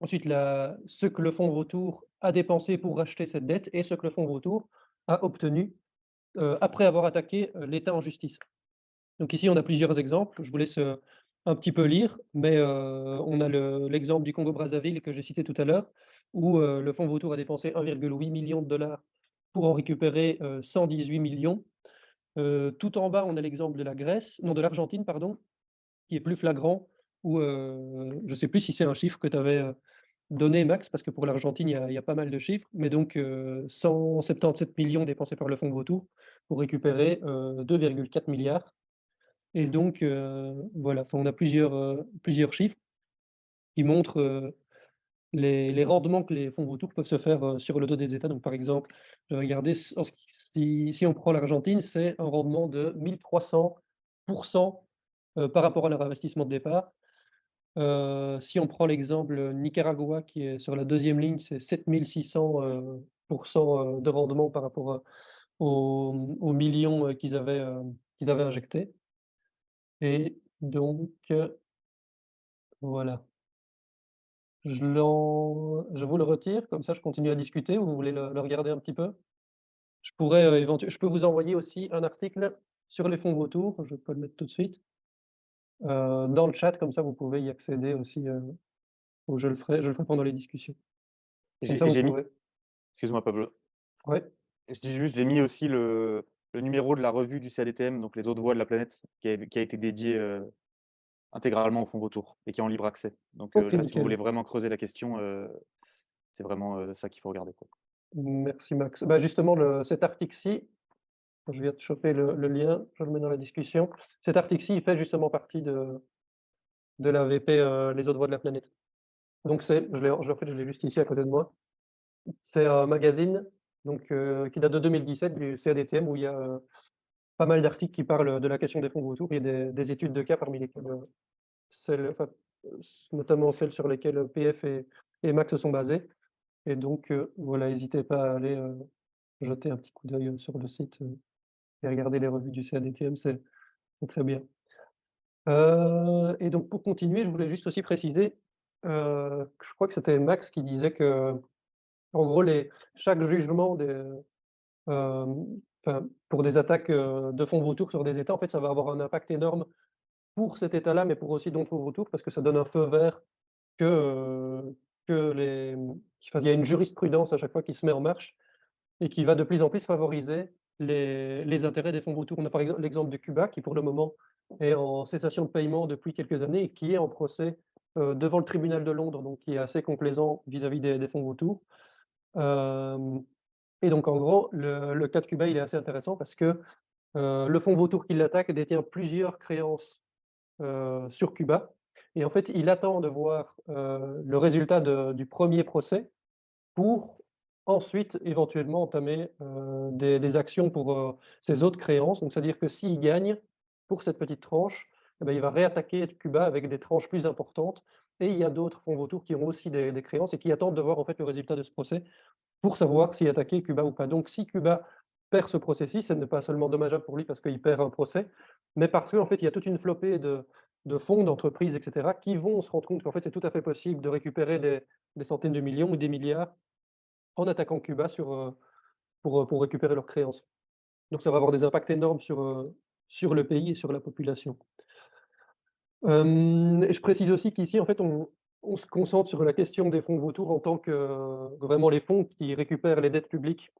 Ensuite, ce que le fonds vautour a dépensé pour racheter cette dette et ce que le fonds vautour a obtenu après avoir attaqué l'État en justice. Donc ici, on a plusieurs exemples. Je vous laisse un petit peu lire, mais on a l'exemple du Congo-Brazzaville que j'ai cité tout à l'heure, où le fonds vautour a dépensé 1,8 million de dollars pour en récupérer 118 millions. Tout en bas, on a l'exemple de de l'Argentine, pardon, qui est plus flagrant, où je ne sais plus si c'est un chiffre que tu avais donné, Max, parce que pour l'Argentine, il y a pas mal de chiffres, mais donc 177 millions dépensés par le fonds vautour pour récupérer 2,4 milliards. Et donc, voilà, enfin, on a plusieurs chiffres. qui montre les rendements que les fonds vautours peuvent se faire sur le dos des États. Donc, par exemple, je vais regarder si on prend l'Argentine, c'est un rendement de 1300% par rapport à leur investissement de départ. Si on prend l'exemple Nicaragua qui est sur la deuxième ligne, c'est 7600 de rendement par rapport aux millions qu'ils avaient injectés. Et donc, voilà. Je vous le retire, comme ça je continue à discuter, ou vous voulez le regarder un petit peu? Je peux vous envoyer aussi un article sur les fonds vautours, je peux le mettre tout de suite, dans le chat, comme ça vous pouvez y accéder aussi, ou je le ferai pendant les discussions. Comme ça Et vous j'ai mis, pourrez excuse-moi Pablo, ouais, je dis juste, j'ai mis aussi le numéro de la revue du CADTM, donc les autres voix de la planète, qui a été dédié intégralement au fonds vautour et qui est en libre accès. Donc OK, là, si vous nickel. voulez vraiment creuser la question, c'est vraiment ça qu'il faut regarder, quoi. Merci Max. Bah, justement cet article-ci, je viens de choper le lien, je le mets dans la discussion. Cet article-ci, il fait justement partie de l'AVP, Les autres voix de la planète. Donc je l'ai juste ici à côté de moi. C'est un magazine donc qui date de 2017 du CADTM où il y a, pas mal d'articles qui parlent de la question des fonds vautours. Il y a des études de cas parmi lesquelles, notamment celles sur lesquelles PF et Max se sont basés et donc voilà, n'hésitez pas à aller, jeter un petit coup d'œil, sur le site, et regarder les revues du CADTM, c'est très bien. Et donc pour continuer, je voulais juste aussi préciser, que je crois que c'était Max qui disait que en gros chaque jugement pour des attaques, de fonds vautours sur des États, en fait, ça va avoir un impact énorme pour cet État-là, mais pour aussi d'autres fonds vautours parce que ça donne un feu vert que, que les enfin, il y a une jurisprudence à chaque fois qui se met en marche et qui va de plus en plus favoriser les intérêts des fonds vautours. On a par exemple l'exemple de Cuba qui, pour le moment, est en cessation de paiement depuis quelques années et qui est en procès, devant le tribunal de Londres, donc qui est assez complaisant vis-à-vis des fonds vautours. Hem Et donc en gros, le cas de Cuba, il est assez intéressant parce que, le fonds vautour qui l'attaque détient plusieurs créances, sur Cuba et en fait, il attend de voir, le résultat du premier procès pour ensuite éventuellement entamer, des actions pour, ses autres créances. Donc c'est-à-dire que s'il gagne pour cette petite tranche, et bah, il va réattaquer Cuba avec des tranches plus importantes et il y a d'autres fonds vautours qui ont aussi des créances et qui attendent de voir en fait le résultat de ce procès pour savoir si attaquer Cuba ou pas. Donc si Cuba perd ce procès-ci, ce n'est pas seulement dommageable pour lui parce qu'il perd un procès, mais parce qu'en fait, il y a toute une flopée de fonds, d'entreprises, et cetera, qui vont se rendre compte qu'en fait, c'est tout à fait possible de récupérer des centaines de millions ou des milliards en attaquant Cuba pour récupérer leurs créances. Donc ça va avoir des impacts énormes sur le pays et sur la population. Et je précise aussi qu'ici, en fait, on se concentre sur la question des fonds vautours en tant que vraiment les fonds qui récupèrent les dettes publiques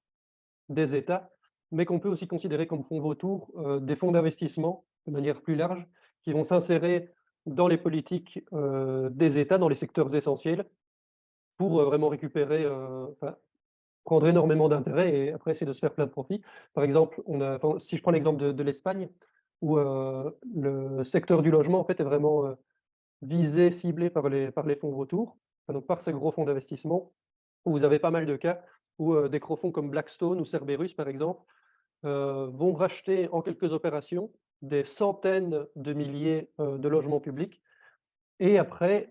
des États, mais qu'on peut aussi considérer comme fonds vautours, des fonds d'investissement de manière plus large, qui vont s'insérer dans les politiques, des États, dans les secteurs essentiels pour, vraiment récupérer, prendre énormément d'intérêt et après essayer de se faire plein de profits. Par exemple, si je prends l'exemple de l'Espagne où, le secteur du logement en fait est vraiment, visé, ciblé par les fonds vautours, donc par ces gros fonds d'investissement, où vous avez pas mal de cas où, des gros fonds comme Blackstone ou Cerberus par exemple, vont racheter en quelques opérations des centaines de milliers, de logements publics et après,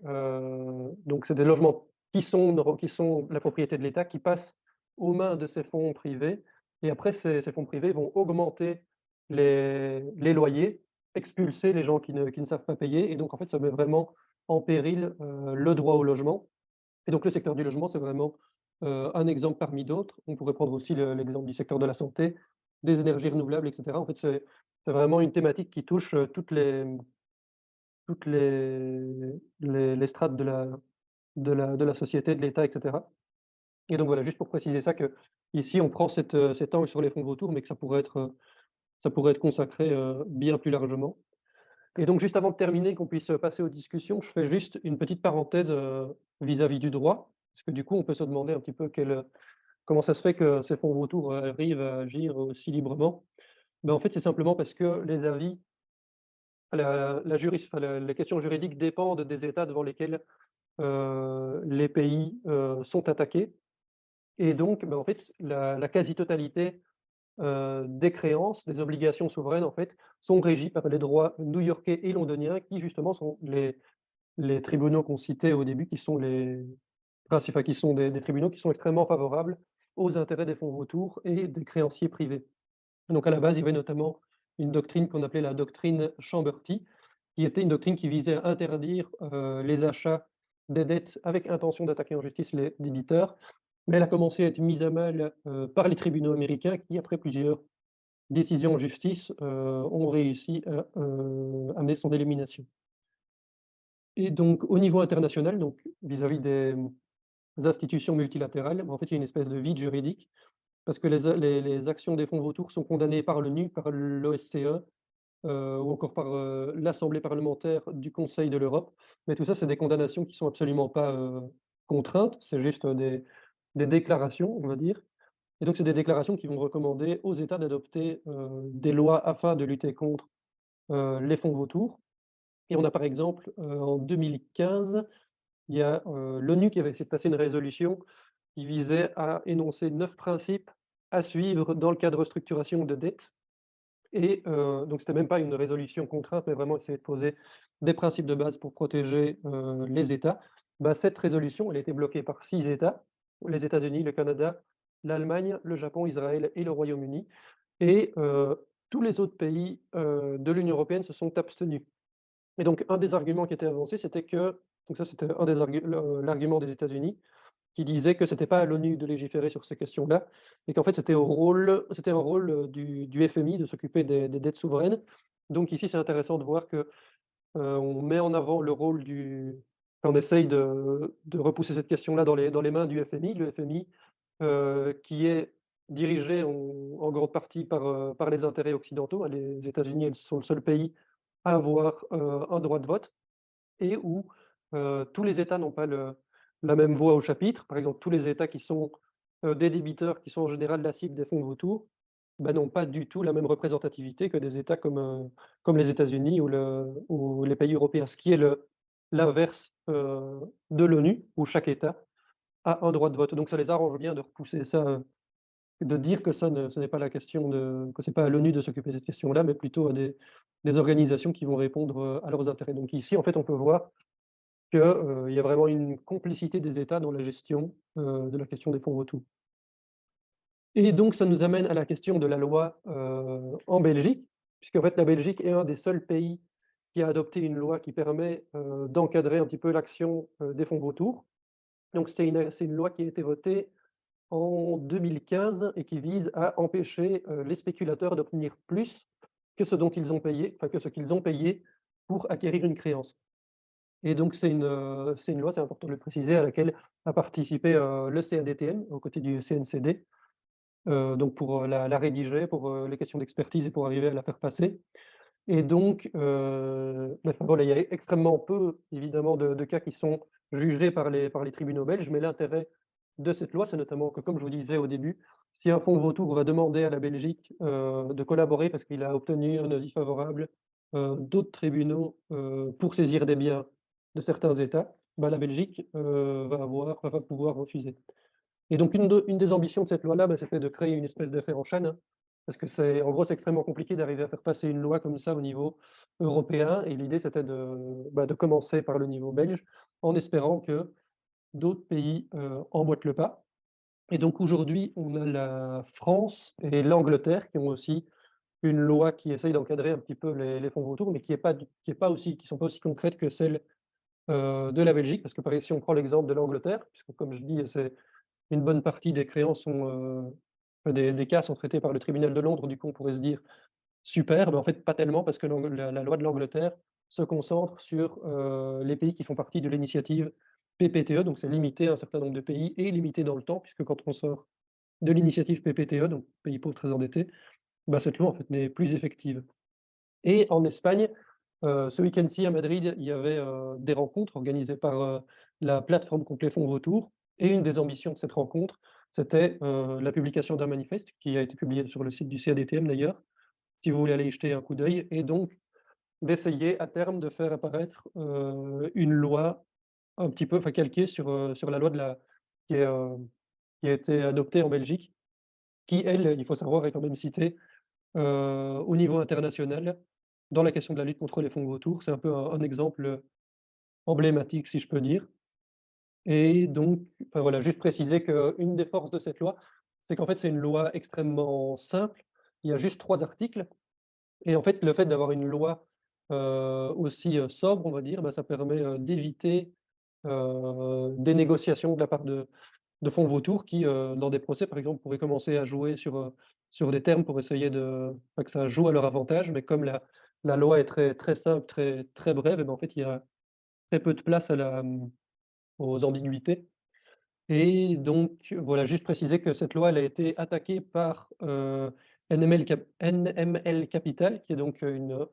donc c'est des logements qui sont la propriété de l'État, qui passent aux mains de ces fonds privés et après ces fonds privés vont augmenter les loyers, expulser les gens qui ne savent pas payer et donc en fait, ça met vraiment en péril, le droit au logement et donc le secteur du logement, c'est vraiment, un exemple parmi d'autres. On pourrait prendre aussi l'exemple du secteur de la santé, des énergies renouvelables et cetera. En fait, c'est vraiment une thématique qui touche, toutes les strates de la société, de l'État et cetera et donc voilà, juste pour préciser ça qu'ici on prend cet angle sur les fonds vautours, mais que ça pourrait être consacré, bien plus largement et donc juste avant de terminer, qu'on puisse, passer aux discussions, je fais juste une petite parenthèse, vis-à-vis du droit. Parce que du coup, on peut se demander un petit peu comment ça se fait que ces fonds vautours, arrivent à agir aussi librement? Ben, en fait, c'est simplement parce que les avis la juris enfin, les questions juridiques dépendent des États devant lesquels les pays sont attaqués. Et donc, en fait, la quasi-totalité des créances, des obligations souveraines, en fait, sont régies par les droits new-yorkais et londoniens qui, justement, sont les tribunaux qu'on citait au début, qui sont qui sont des tribunaux qui sont extrêmement favorables aux intérêts des fonds vautours et des créanciers privés. Donc à la base, il y avait notamment une doctrine qu'on appelait la doctrine Chamberty, qui était une doctrine qui visait à interdire, les achats des dettes avec intention d'attaquer en justice les débiteurs. Mais elle a commencé à être mise à mal, par les tribunaux américains qui, après plusieurs décisions en justice, ont réussi à, amener son élimination. Et donc au niveau international, donc vis-à-vis des institutions multilatérales, en fait, il y a une espèce de vide juridique parce que les actions des fonds vautours sont condamnées par l'ONU, par l'OSCE, ou encore par, l'Assemblée parlementaire du Conseil de l'Europe. Mais tout ça, c'est des condamnations qui sont absolument pas, contraintes, c'est juste des déclarations, on va dire. Et donc c'est des déclarations qui vont recommander aux États d'adopter, des lois afin de lutter contre, les fonds vautours. Et on a par exemple, en 2015, il y a, l'ONU qui avait essayé de passer une résolution qui visait à énoncer 9 principes à suivre dans le cas de restructuration de dettes. Et donc c'était même pas une résolution contrainte, mais vraiment essayer de poser des principes de base pour protéger, les États. Bah, cette résolution, elle a été bloquée par 6 États, les États-Unis, le Canada, l'Allemagne, le Japon, Israël et le Royaume-Uni. Et tous les autres pays, de l'Union européenne se sont abstenus. Et donc un des arguments qui était avancé, c'était que donc ça c'était un des l'argument des États-Unis, qui disait que c'était pas à l'ONU de légiférer sur ces questions-là et qu'en fait c'était un rôle, du FMI de s'occuper des dettes souveraines. Donc ici, c'est intéressant de voir que, on met en avant le rôle on essaye de repousser cette question-là dans les mains du FMI. Le FMI, qui est dirigé en grande partie par les intérêts occidentaux. Les États-Unis, elles sont le seul pays à avoir, un droit de vote et où, tous les États n'ont pas la même voix au chapitre. Par exemple, tous les États qui sont, des débiteurs, qui sont en général la cible des fonds vautours, bah, n'ont pas du tout la même représentativité que des États comme les États-Unis ou les pays européens. Ce qui est l'inverse, de l'ONU, où chaque État a un droit de vote. Donc ça les arrange bien de repousser ça, de dire que ce n'est pas la question que c'est pas à l'ONU de s'occuper de cette question-là, mais plutôt à des organisations qui vont répondre, à leurs intérêts. Donc ici, en fait, on peut voir que, il y a vraiment une complicité des États dans la gestion, de la question des fonds vautours. Et donc ça nous amène à la question de la loi, en Belgique, puisqu'en fait la Belgique est un des seuls pays qui a adopté une loi qui permet, d'encadrer un petit peu l'action, des fonds vautours. Donc c'est une loi qui a été votée en 2015 et qui vise à empêcher, les spéculateurs d'obtenir plus que ce dont ils ont payé, enfin que ce qu'ils ont payé pour acquérir une créance. Et donc c'est une loi, c'est important de le préciser, à laquelle a participé, le CADTM aux côtés du CNCD, donc pour, la rédiger, pour, les questions d'expertise et pour arriver à la faire passer. Et donc, enfin voilà, il y a extrêmement peu évidemment de cas qui sont jugés par les tribunaux belges, mais l'intérêt de cette loi, c'est notamment que, comme je vous disais au début, si un fonds vautour va demander à la Belgique, de collaborer parce qu'il a obtenu un avis favorable, d'autres tribunaux, pour saisir des biens de certains États, bah, la Belgique, va pouvoir refuser. Et donc une des ambitions de cette loi-là, bah, c'était de créer une espèce d'affaire en chaîne, hein, parce que en gros, c'est extrêmement compliqué d'arriver à faire passer une loi comme ça au niveau européen et l'idée, c'était de commencer par le niveau belge, en espérant que d'autres pays, emboîtent le pas. Et donc aujourd'hui, on a la France et l'Angleterre qui ont aussi une loi qui essaye d'encadrer un petit peu les fonds vautours, mais qui sont pas aussi concrètes que celles, de la Belgique. Parce que par exemple, si on prend l'exemple de l'Angleterre, puisque comme je dis, c'est une bonne partie des créances enfin des cas sont traités par le tribunal de Londres, du coup, on pourrait se dire: «Super», mais en fait pas tellement parce que la loi de l'Angleterre se concentre sur, les pays qui font partie de l'initiative PPTE, donc c'est limité à un certain nombre de pays et limité dans le temps puisque quand on sort de l'initiative PPTE, donc pays pauvres très endettés, bah, cette loi en fait n'est plus effective. Et en Espagne, ce week-end-ci à Madrid, il y avait, des rencontres organisées par, la plateforme contre les fonds vautours et une des ambitions de cette rencontre, c'était, la publication d'un manifeste qui a été publié sur le site du CADTM d'ailleurs, si vous voulez aller y jeter un coup d'œil et donc d'essayer à terme de faire apparaître, une loi un petit peu, enfin calqué sur la loi qui est, qui a été adoptée en Belgique, qui elle, il faut savoir, est quand même citée, au niveau international dans la question de la lutte contre les fonds vautours. C'est un peu un exemple emblématique, si je peux dire. Et donc, enfin voilà, juste préciser qu'une des forces de cette loi, c'est qu'en fait, c'est une loi extrêmement simple. Il y a juste 3 articles et en fait, le fait d'avoir une loi, aussi, sobre, on va dire, bah, ça permet, d'éviter, des négociations de la part de fonds vautours qui, dans des procès, par exemple, pourraient commencer à jouer sur des termes pour essayer de enfin, que ça joue à leur avantage. Mais comme la loi est très très simple, très très brève et ben, en fait, il y a très peu de place aux ambiguïtés. Et donc, voilà, juste préciser que cette loi, elle a été attaquée par, NML Capital, qui est donc, une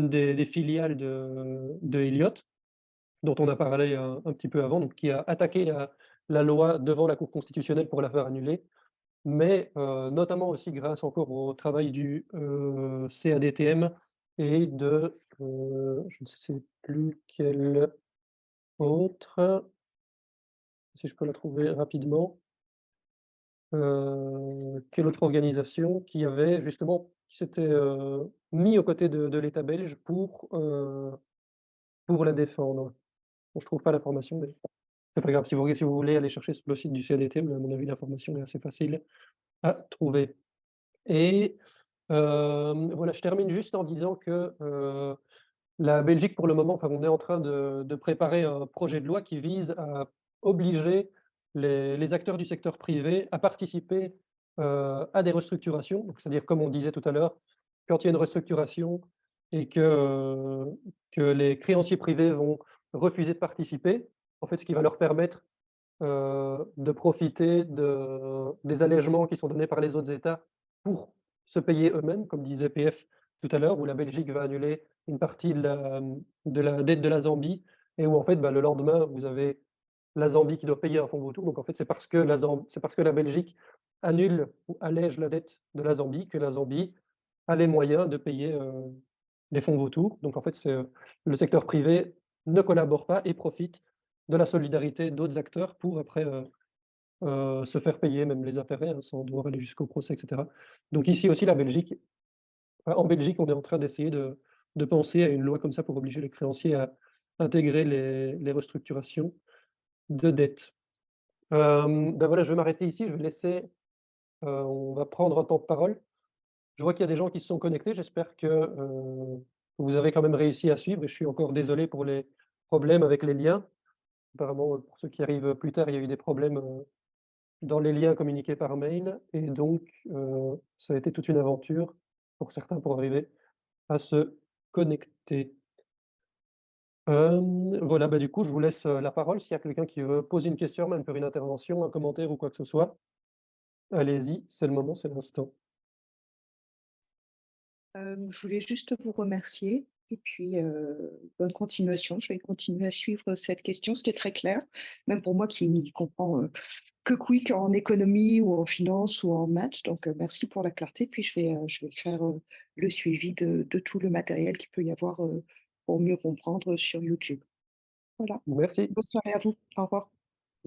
des filiales de Elliott, dont on a parlé un petit peu avant, donc qui a attaqué la loi devant la Cour constitutionnelle pour la faire annuler. Mais, notamment aussi grâce encore au travail du, CADTM et je ne sais plus quel autre, si je peux la trouver rapidement. Quelle autre organisation qui s'était, mis aux côtés de l'État belge pour la défendre. Bon, je trouve pas l'information, mais c'est pas grave. Si vous voulez aller chercher sur le site du CADT, mais à mon avis, l'information est assez facile à trouver. Et voilà, je termine juste en disant que, la Belgique, pour le moment, enfin, on est en train de préparer un projet de loi qui vise à obliger les acteurs du secteur privé à participer, à des restructurations. Donc c'est-à-dire, comme on disait tout à l'heure, quand il y a une restructuration et que les créanciers privés vont refuser de participer, en fait, ce qui va leur permettre, de profiter des allégements qui sont donnés par les autres États pour se payer eux-mêmes, comme disait PF tout à l'heure, où la Belgique va annuler une partie de la dette de la Zambie et où en fait, bah, le lendemain, vous avez la Zambie qui doit payer un fonds vautour. Donc en fait, c'est parce que la Belgique annule ou allège la dette de la Zambie que la Zambie a les moyens de payer, les fonds vautours. Donc en fait, le secteur privé ne collabore pas et profite de la solidarité d'autres acteurs pour après, se faire payer même les intérêts, hein, sans devoir aller jusqu'au procès et cetera. Donc ici aussi la Belgique en Belgique, on est en train d'essayer de penser à une loi comme ça pour obliger les créanciers à intégrer les restructurations de dettes. Bah, voilà, je vais m'arrêter ici, je vais laisser, on va prendre un temps de parole. Je vois qu'il y a des gens qui se sont connectés, j'espère que, vous avez quand même réussi à suivre et je suis encore désolé pour les problèmes avec les liens. Apparemment, pour ceux qui arrivent plus tard, il y a eu des problèmes, dans les liens communiqués par mail et donc, ça a été toute une aventure pour certains pour arriver à se connecter. Voilà, bah, du coup, je vous laisse, la parole. S'il y a quelqu'un qui veut poser une question, même faire une intervention, un commentaire ou quoi que ce soit, allez-y, c'est le moment, c'est l'instant. Je voulais juste vous remercier et puis, bonne continuation. Je vais continuer à suivre cette question, c'était très clair, même pour moi qui n'y comprends, que quick en économie ou en finance ou en maths, donc merci pour la clarté. Puis je vais faire, le suivi de tout le matériel qu'il peut y avoir, pour mieux comprendre sur YouTube. Voilà. Merci. Bonne soirée à vous. Au revoir.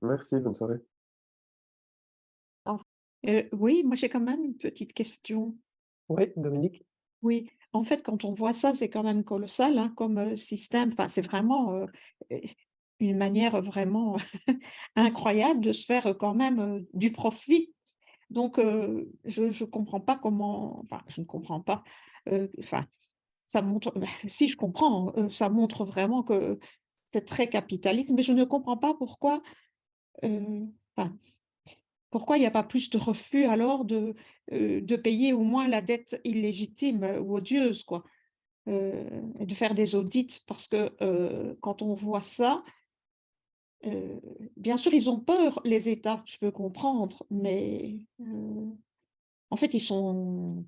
Merci, bonne soirée. Oui, moi j'ai quand même une petite question. Oui, Dominique? Oui, en fait, quand on voit ça, c'est quand même colossal, hein, comme, système. Enfin, c'est vraiment, une manière vraiment incroyable de se faire, quand même, du profit. Donc, je comprends pas comment enfin, je ne comprends pas, enfin, ça montre si je comprends, ça montre vraiment que c'est très capitaliste, mais je ne comprends pas pourquoi, enfin pourquoi il n'y a pas plus de refus alors de payer au moins la dette illégitime, ou odieuse quoi? Et de faire des audits parce que, quand on voit ça, bien sûr ils ont peur les États, je peux comprendre, mais, en fait ils sont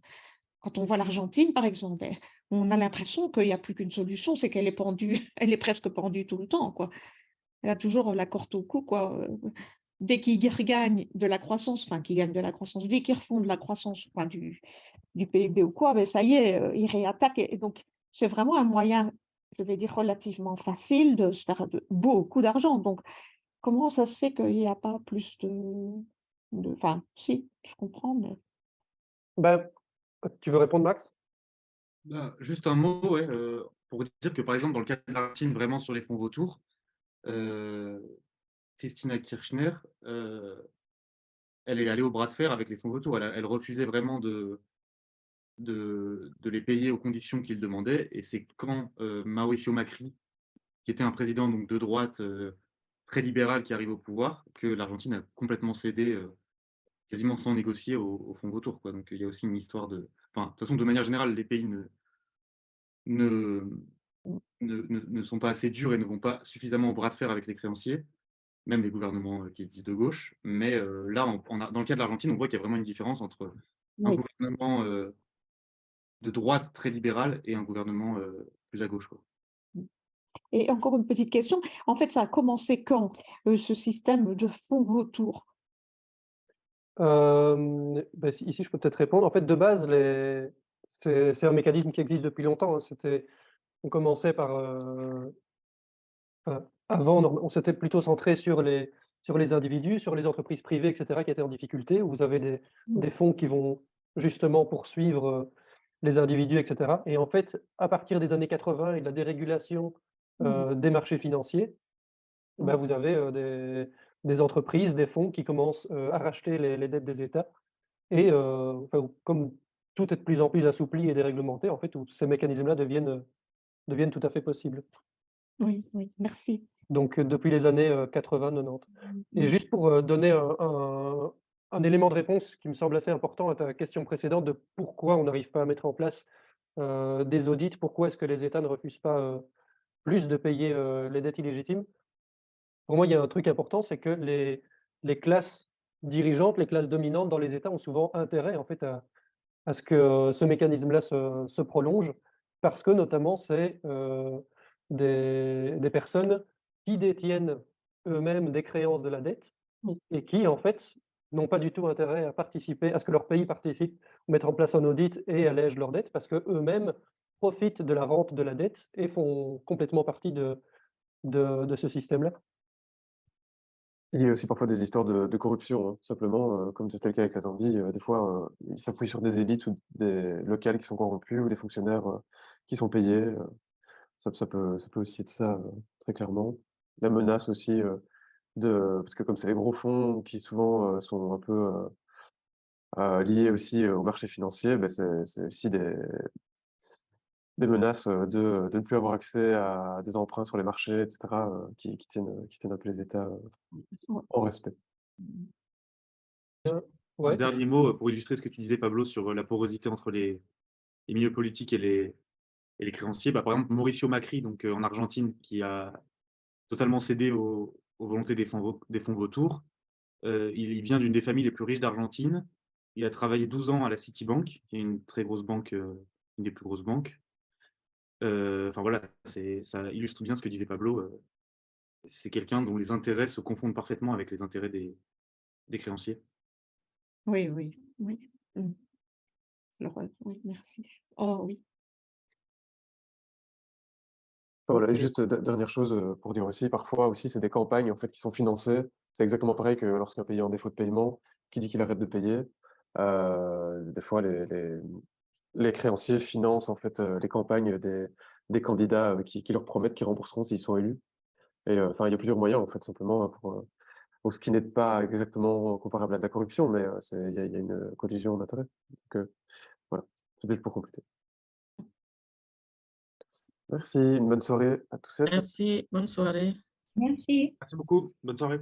quand on voit l'Argentine par exemple, on a l'impression qu'il n'y a plus qu'une solution, c'est qu'elle est pendue, elle est presque pendue tout le temps quoi. Elle a toujours la corde au cou, quoi. Dès qu'ils regagnent de la croissance, enfin qu'ils gagnent de la croissance, dès qu'ils refont de la croissance, enfin du PIB ou quoi, ben ça y est, ils réattaquent et donc c'est vraiment un moyen je vais dire, relativement facile de se faire beaucoup d'argent. Donc, comment ça se fait qu'il n'y a pas plus enfin, si, je comprends, mais Ben, tu veux répondre, Max? Bah, juste un mot, ouais, pour dire que, par exemple, dans le cas de l'Argentine, vraiment sur les fonds vautours, Christina Kirchner, elle est allée au bras de fer avec les fonds vautours. Elle refusait vraiment de les payer aux conditions qu'ils demandaient. Et c'est quand Mauricio Macri, qui était un président donc, de droite très libéral qui arrive au pouvoir, que l'Argentine a complètement cédé, quasiment sans négocier, aux fonds vautours, quoi. Donc il y a aussi une histoire de... Enfin, de toute façon, de manière générale, les pays ne, ne sont pas assez durs et ne vont pas suffisamment au bras de fer avec les créanciers, même les gouvernements qui se disent de gauche. Mais là, dans le cas de l'Argentine, on voit qu'il y a vraiment une différence entre un oui. gouvernement de droite très libéral et un gouvernement plus à gauche, quoi. Et encore une petite question. En fait, ça a commencé quand, ce système de fonds vautours? Bah, ici, je peux peut-être répondre. En fait, de base, c'est un mécanisme qui existe depuis longtemps, hein. On commençait par, avant, on s'était plutôt centré sur les individus, sur les entreprises privées, et cetera, qui étaient en difficulté, où vous avez des fonds qui vont justement poursuivre, les individus, et cetera. Et en fait, à partir des années 80 et de la dérégulation, des marchés financiers, bah, vous avez, des entreprises, des fonds qui commencent, à racheter les dettes des États et enfin, comme tout est de plus en plus assoupli et déréglementé, en fait, tous ces mécanismes-là deviennent tout à fait possibles. Oui, oui, merci. Donc, depuis les années, 80-90. Et Mmh. juste pour, donner un élément de réponse qui me semble assez important à ta question précédente de pourquoi on n'arrive pas à mettre en place, des audits, pourquoi est-ce que les États ne refusent pas, plus de payer, les dettes illégitimes? Pour moi, il y a un truc important, c'est que les classes dirigeantes, les classes dominantes dans les États ont souvent intérêt, en fait, à ce que ce mécanisme-là se prolonge parce que notamment c'est, des personnes qui détiennent eux-mêmes des créances de la dette Oui. et qui, en fait, n'ont pas du tout intérêt à participer à ce que leur pays participe, mettre en place un audit et allège leurs dettes parce qu'eux-mêmes profitent de la rente de la dette et font complètement partie de ce système-là. Il y a aussi parfois des histoires de corruption, hein. Simplement, comme c'était le cas avec la Zambie, des fois, ils s'appuient sur des élites ou des locales qui sont corrompus ou des fonctionnaires, qui sont payés, ça peut aussi être ça, très clairement. La menace aussi, parce que comme c'est les gros fonds qui souvent, sont un peu, liés aussi, au marché financier, bah, c'est aussi des menaces, de ne plus avoir accès à des emprunts sur les marchés et cetera, qui tiennent un peu les États, Ouais. en respect. Un Ouais. dernier mot pour illustrer ce que tu disais, Pablo, sur la porosité entre les milieux politiques et les créanciers. Bah, par exemple, Mauricio Macri, donc, en Argentine, qui a totalement cédé aux volontés des fonds vautours. Il vient d'une des familles les plus riches d'Argentine. Il a travaillé 12 ans à la Citibank, qui est une très grosse banque, une des plus grosses banques. Enfin voilà, ça illustre bien ce que disait Pablo. C'est quelqu'un dont les intérêts se confondent parfaitement avec les intérêts des créanciers. Oui, oui, oui. Mmh. Alors, oui, merci. Oh oui. Enfin, voilà, et OK. juste, dernière chose, pour dire aussi, parfois aussi, c'est des campagnes, en fait, qui sont financées. C'est exactement pareil que lorsqu'un pays est en défaut de paiement, qui dit qu'il arrête de payer. Des fois, les créanciers financent, en fait, les campagnes des candidats, qui leur promettent qu'ils rembourseront s'ils sont élus et enfin, il y a plusieurs moyens, en fait, simplement, pour ce qui n'est pas exactement comparable à de la corruption, mais il y a une collusion d'intérêts. Donc voilà, c'était juste pour compléter. Merci, une bonne soirée à tous et à toutes. Merci, bonne soirée. Merci. Merci beaucoup. Bonne soirée.